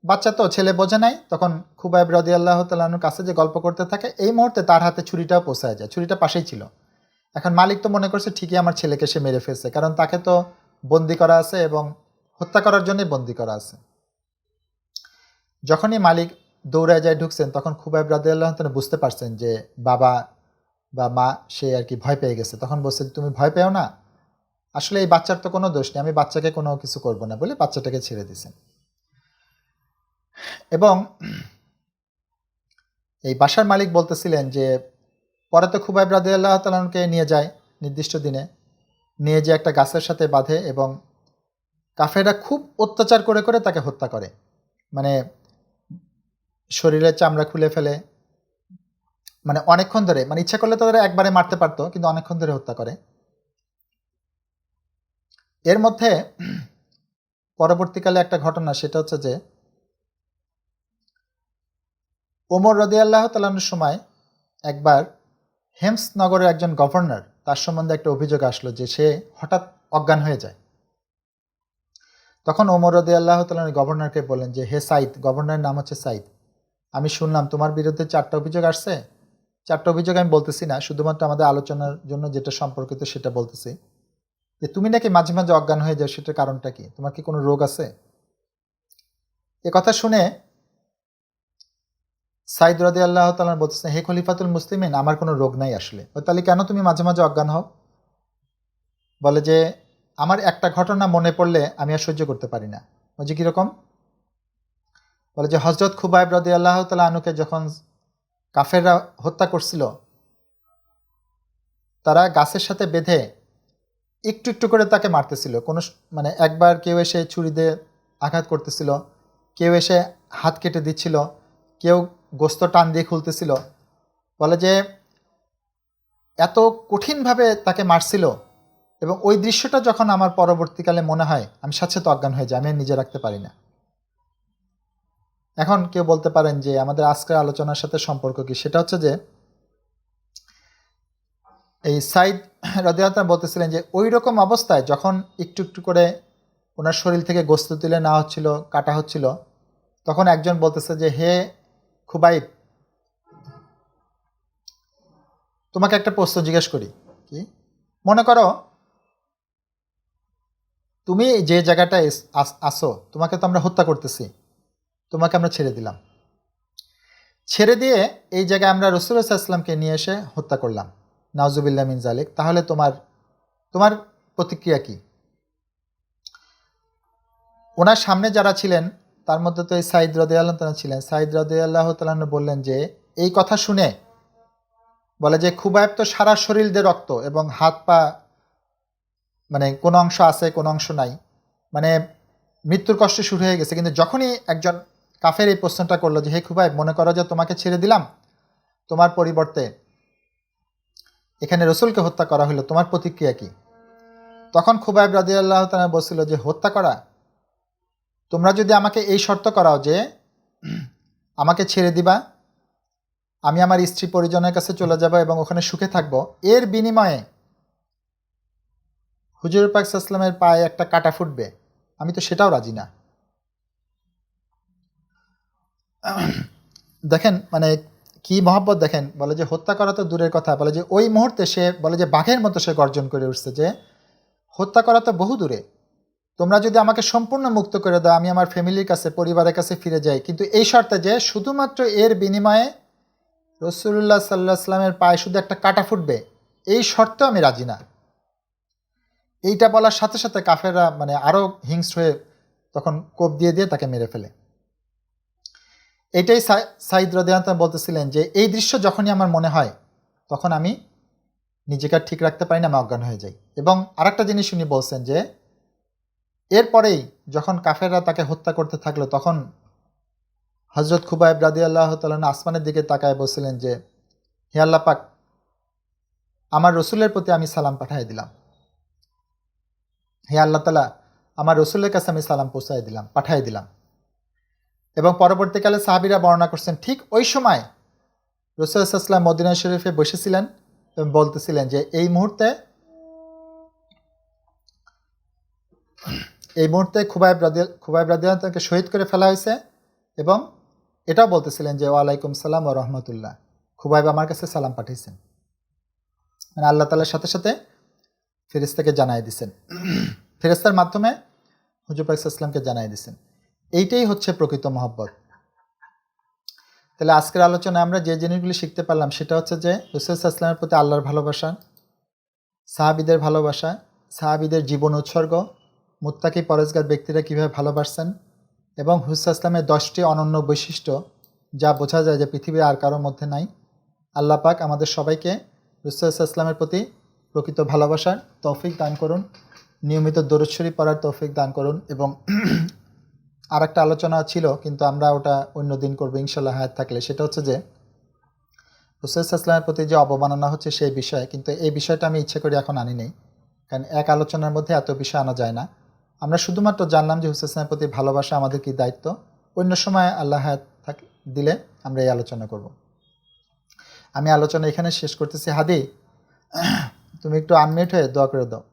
বাচ্চা তো ছেলে বোঝে নাই, তখন খুবাইব রাদিয়াল্লাহু তাআলার কাছে যে গল্প করতে থাকে, এই মুহূর্তে তার হাতে ছুরিটাও পৌঁছায় যায়, ছুরিটা পাশেই ছিল। এখন মালিক তো মনে করছে ঠিকই আমার ছেলেকে সে মেরে ফেলছে, কারণ তাকে তো বন্দি করা আছে এবং হত্যা করার জন্যই বন্দি করা আছে। যখনই মালিক দৌড়ায় যায় ঢুকছেন, তখন খুবাইব রাদিয়াল্লাহু তাআলা বুঝতে পারছেন যে বাবা বা মা সে আর কি ভয় পেয়ে গেছে, তখন বলছে তুমি ভয় পেও না, আসলে এই বাচ্চার তো কোনো দোষ নেই, আমি বাচ্চাকে কোনো কিছু করব না বলে বাচ্চাটাকে ছেড়ে দিয়েছেন। এবং এই বাসার মালিক বলতেছিলেন যে পরে তো খুবাইব রাদিয়াল্লাহু তাআলা আনহুকে নিয়ে যায়, নির্দিষ্ট দিনে নিয়ে যে একটা গাছের সাথে বাঁধে এবং কাফেররা খুব অত্যাচার করে করে তাকে হত্যা করে, মানে শরীরের চামড়া খুলে ফেলে, মানে অনেকক্ষণ ধরে, মানে ইচ্ছা করলে তাদের একবারে মারতে পারতো, কিন্তু অনেকক্ষণ ধরে হত্যা করে। এর মধ্যে পরবর্তীকালে একটা ঘটনা, সেটা হচ্ছে যে ওমর রাদিয়াল্লাহু তাআলা আনহুর সময় একবার হেমস নগরের একজন গভর্নর, তার সম্বন্ধে একটা অভিযোগ আসলো যে সে হঠাৎ অজ্ঞান হয়ে যায়। তখন ওমর রাদিয়াল্লাহু তাআলা আনহু গভর্নরকে বললেন যে হে সাইদ, গভর্নরের নাম হচ্ছে সাইদ, আমি শুনলাম তোমার বিরুদ্ধে 4টা অভিযোগ আসছে। 4টা অভিযোগ আমি বলতেছি না, শুধুমাত্র আমাদের আলোচনার জন্য যেটা সম্পর্কিত সেটা বলতেছি, যে তুমি নাকি মাঝে মাঝে অজ্ঞান হয়ে যাও, সেটার কারণটা কি, তোমার কি কোনো রোগ আছে? এ কথা শুনে সাইদ রাদিয়াল্লাহু তাআলা বলতেছেন, হে খলিফাতুল মুসলিমিন, আমার কোনো রোগ নাই আসলে। তাহলে কেন তুমি মাঝে মাঝে অজ্ঞান হও? বলে যে আমার একটা ঘটনা মনে পড়লে আমি আর সহ্য করতে পারি না। বলছে কীরকম? বলে যে হযরত খুবাইব রাদিয়াল্লাহু তাআলা আনহুকে যখন কাফেররা হত্যা করছিল, তারা গাছের সাথে বেঁধে একটু একটু করে তাকে মারতেছিল। কোনো মানে একবার কেউ এসে ছুরি দিয়ে আঘাত করতেছিল, কেউ এসে হাত কেটে দিচ্ছিল, কেউ গোস্ত টান দিয়ে খুলতেছিল। বলে যে এত কঠিনভাবে তাকে মারছিল, এবং ওই দৃশ্যটা যখন আমার পরবর্তীকালে মনে হয়, আমি সাথে সাথে অজ্ঞান হয়ে যাই, আমি নিজে রাখতে পারি না। এখন কেউ বলতে পারেন যে আমাদের আজকের আলোচনার সাথে সম্পর্ক কি? সেটা হচ্ছে যে এই সাইদ রাদিয়াল্লাহু তাআলা বলতেছিলেন যে ওই রকম অবস্থায় যখন একটু একটু করে ওনার শরীর থেকে গোস্ত তুলে নেওয়া হচ্ছিল, কাটা হচ্ছিল, তখন একজন বলতেছে যে হে খুবাইব, তোমাকে একটা প্রশ্ন জিজ্ঞেস করি। কি? মনে করো তুমি যে জায়গাটায় আসো, তোমাকে তো আমরা হত্যা করতেছি, তোমাকে আমরা ছেড়ে দিলাম, ছেড়ে দিয়ে এই জায়গায় আমরা রাসূলুল্লাহ সাল্লাল্লাহু আলাইহি ওয়াসাল্লামকে নিয়ে এসে হত্যা করলাম, নাউজুবিল্লাহ মিন যালিক, তাহলে তোমার তোমার প্রতিক্রিয়া কি? ওনার সামনে যারা ছিলেন তার মধ্যে তো এই সাইদ রাদিয়াল্লাহু তাআলা ছিলেন। সাইদ রাদিয়াল্লাহু তাআলা বললেন যে এই কথা শুনে, বলে যে খুবাইব তো সারা শরীর দিয়ে রক্ত এবং হাত পা, মানে কোনো অংশ আছে কোনো অংশ নাই, মানে মৃত্যুর কষ্ট শুরু হয়ে গেছে। কিন্তু যখনই একজন কাফের এই প্রশ্নটা করলো যে হে খুবাইব, মনে করো যে তোমাকে ছেড়ে দিলাম, তোমার পরিবর্তে এখানে রসুলকে হত্যা করা হলো, তোমার প্রতিক্রিয়া কি? তখন খুবাইব রাদিয়াল্লাহু তাআলা বলছিল যে হত্যা করা, তোমরা যদি আমাকে এই শর্ত করাও যে আমাকে ছেড়ে দিবা, আমি আমার স্ত্রী পরিজনের কাছে চলে যাব এবং ওখানে সুখে থাকব, এর বিনিময়ে হুজুর পাক সাল্লাল্লাহু আলাইহি ওয়াসাল্লামের পায়ে একটা কাঁটা ফুটবে, আমি তো সেটাও রাজি না। দেখেন মানে কি মহব্বত দেখেন। বলে যে হত্যা করা তো দূরের কথা, বলে যে ওই মুহূর্তে সে বলে যে বাঘের মতো সে গর্জন করে উঠছে যে হত্যা করা তো বহু দূরে, তোমরা যদি আমাকে সম্পূর্ণ মুক্ত করে দাও, আমি আমার ফ্যামিলির কাছে, পরিবারের কাছে ফিরে যাই, কিন্তু এই শর্তে যে শুধুমাত্র এর বিনিময়ে রাসূলুল্লাহ সাল্লাল্লাহু আলাইহি ওয়াসাল্লামের পায়ে শুধু একটা কাঁটা ফুটবে, এই শর্তেও আমি রাজি না। এইটা বলার সাথে সাথে কাফেররা মানে আরও হিংস্র হয়ে তখন কোপ দিয়ে দিয়ে তাকে মেরে ফেলে। এটাই সাইদ রাদিয়াল্লাহু তাআলা বলতেছিলেন যে এই দৃশ্য যখনই আমার মনে হয়, তখন আমি নিজেকে আর ঠিক রাখতে পারি না, আমি অজ্ঞান হয়ে যাই। এবং আরেকটা জিনিস উনি বলছেন যে এরপরেই যখন কাফেররা তাকে হত্যা করতে থাকলো, তখন হযরত খুবাইব রাদিয়াল্লাহু তাআলা আসমানের দিকে তাকায় বলছিলেন যে হে আল্লাহ পাক, আমার রসুলের প্রতি আমি সালাম পাঠিয়ে দিলাম, হে আল্লাহ তাআলা, আমার রসুলের কাছে আমি সালাম পাঠিয়ে দিলাম। এবং পরবর্তীকালে সাহাবীরা বর্ণনা করছেন ঠিক ওই সময় রাসূল সাল্লাল্লাহু আলাইহি ওয়াসাল্লাম মদিনা শরীফে বসেছিলেন এবং বলতেছিলেন যে এই মুহূর্তে খুবাইব রাদিয়াল্লাহু তাআলাকে শহীদ করে ফেলা হয়েছে, এবং এটাও বলতেছিলেন যে ওয়ালাইকুম সালাম ওয়া রাহমাতুল্লাহ, খুবাইব আমার কাছে সালাম পাঠিয়েছেন, মানে আল্লাহ তাআলার সাথে সাথে ফেরেশতাকে জানাই দিয়েছেন, ফেরেশতার মাধ্যমে হুজুর পাক সাল্লাল্লাহু আলাইহি ওয়াসাল্লামকে জানাই দিয়েছেন। এইটাই হচ্ছে প্রকৃত মহব্বত। তাহলে আজকের আলোচনায় আমরা যে জিনিসগুলি শিখতে পারলাম সেটা হচ্ছে যে রাসূল সাল্লাল্লাহু আলাইহি ওয়াসাল্লামের প্রতি আল্লাহর ভালোবাসা, সাহাবীদের ভালোবাসা, সাহাবীদের জীবন উৎসর্গ, মুত্তাকি পরেজগার ব্যক্তিরা কীভাবে ভালোবাসছেন এবং রাসূল সাল্লাল্লাহু আলাইহি ওয়াসাল্লামের 10টি অনন্য বৈশিষ্ট্য যা বোঝা যায় যে পৃথিবীর আর কারোর মধ্যে নাই। আল্লাহ পাক আমাদের সবাইকে রাসূল সাল্লাল্লাহু আলাইহি ওয়াসাল্লামের প্রতি প্রকৃত ভালোবাসার তৌফিক দান করুন, নিয়মিত দরুদ শরীফ পড়ার তৌফিক দান করুন এবং আর একটা আলোচনা ছিল কিন্তু আমরা ওটা অন্য দিন করবো ইনশাল্লাহ হায়াত থাকলে। সেটা হচ্ছে যে রাসূল সাল্লাল্লাহু আলাইহি ওয়াসাল্লামের প্রতি যে অবমাননা হচ্ছে সেই বিষয়ে, কিন্তু এই বিষয়টা আমি ইচ্ছে করে এখন আনি নেই, কারণ এক আলোচনার মধ্যে এত বিষয় আনা যায় না। আমরা শুধুমাত্র জানলাম যে রাসূল সাল্লাল্লাহু আলাইহি ওয়াসাল্লামের প্রতি ভালোবাসা আমাদের কি দায়িত্ব। অন্য সময় আল্লাহ হায়াত দিলে আমরা এই আলোচনা করব। আমি আলোচনা এখানে শেষ করতেছি। হাদি, তুমি একটু আনমিউট হয়ে দোয়া করে দাও।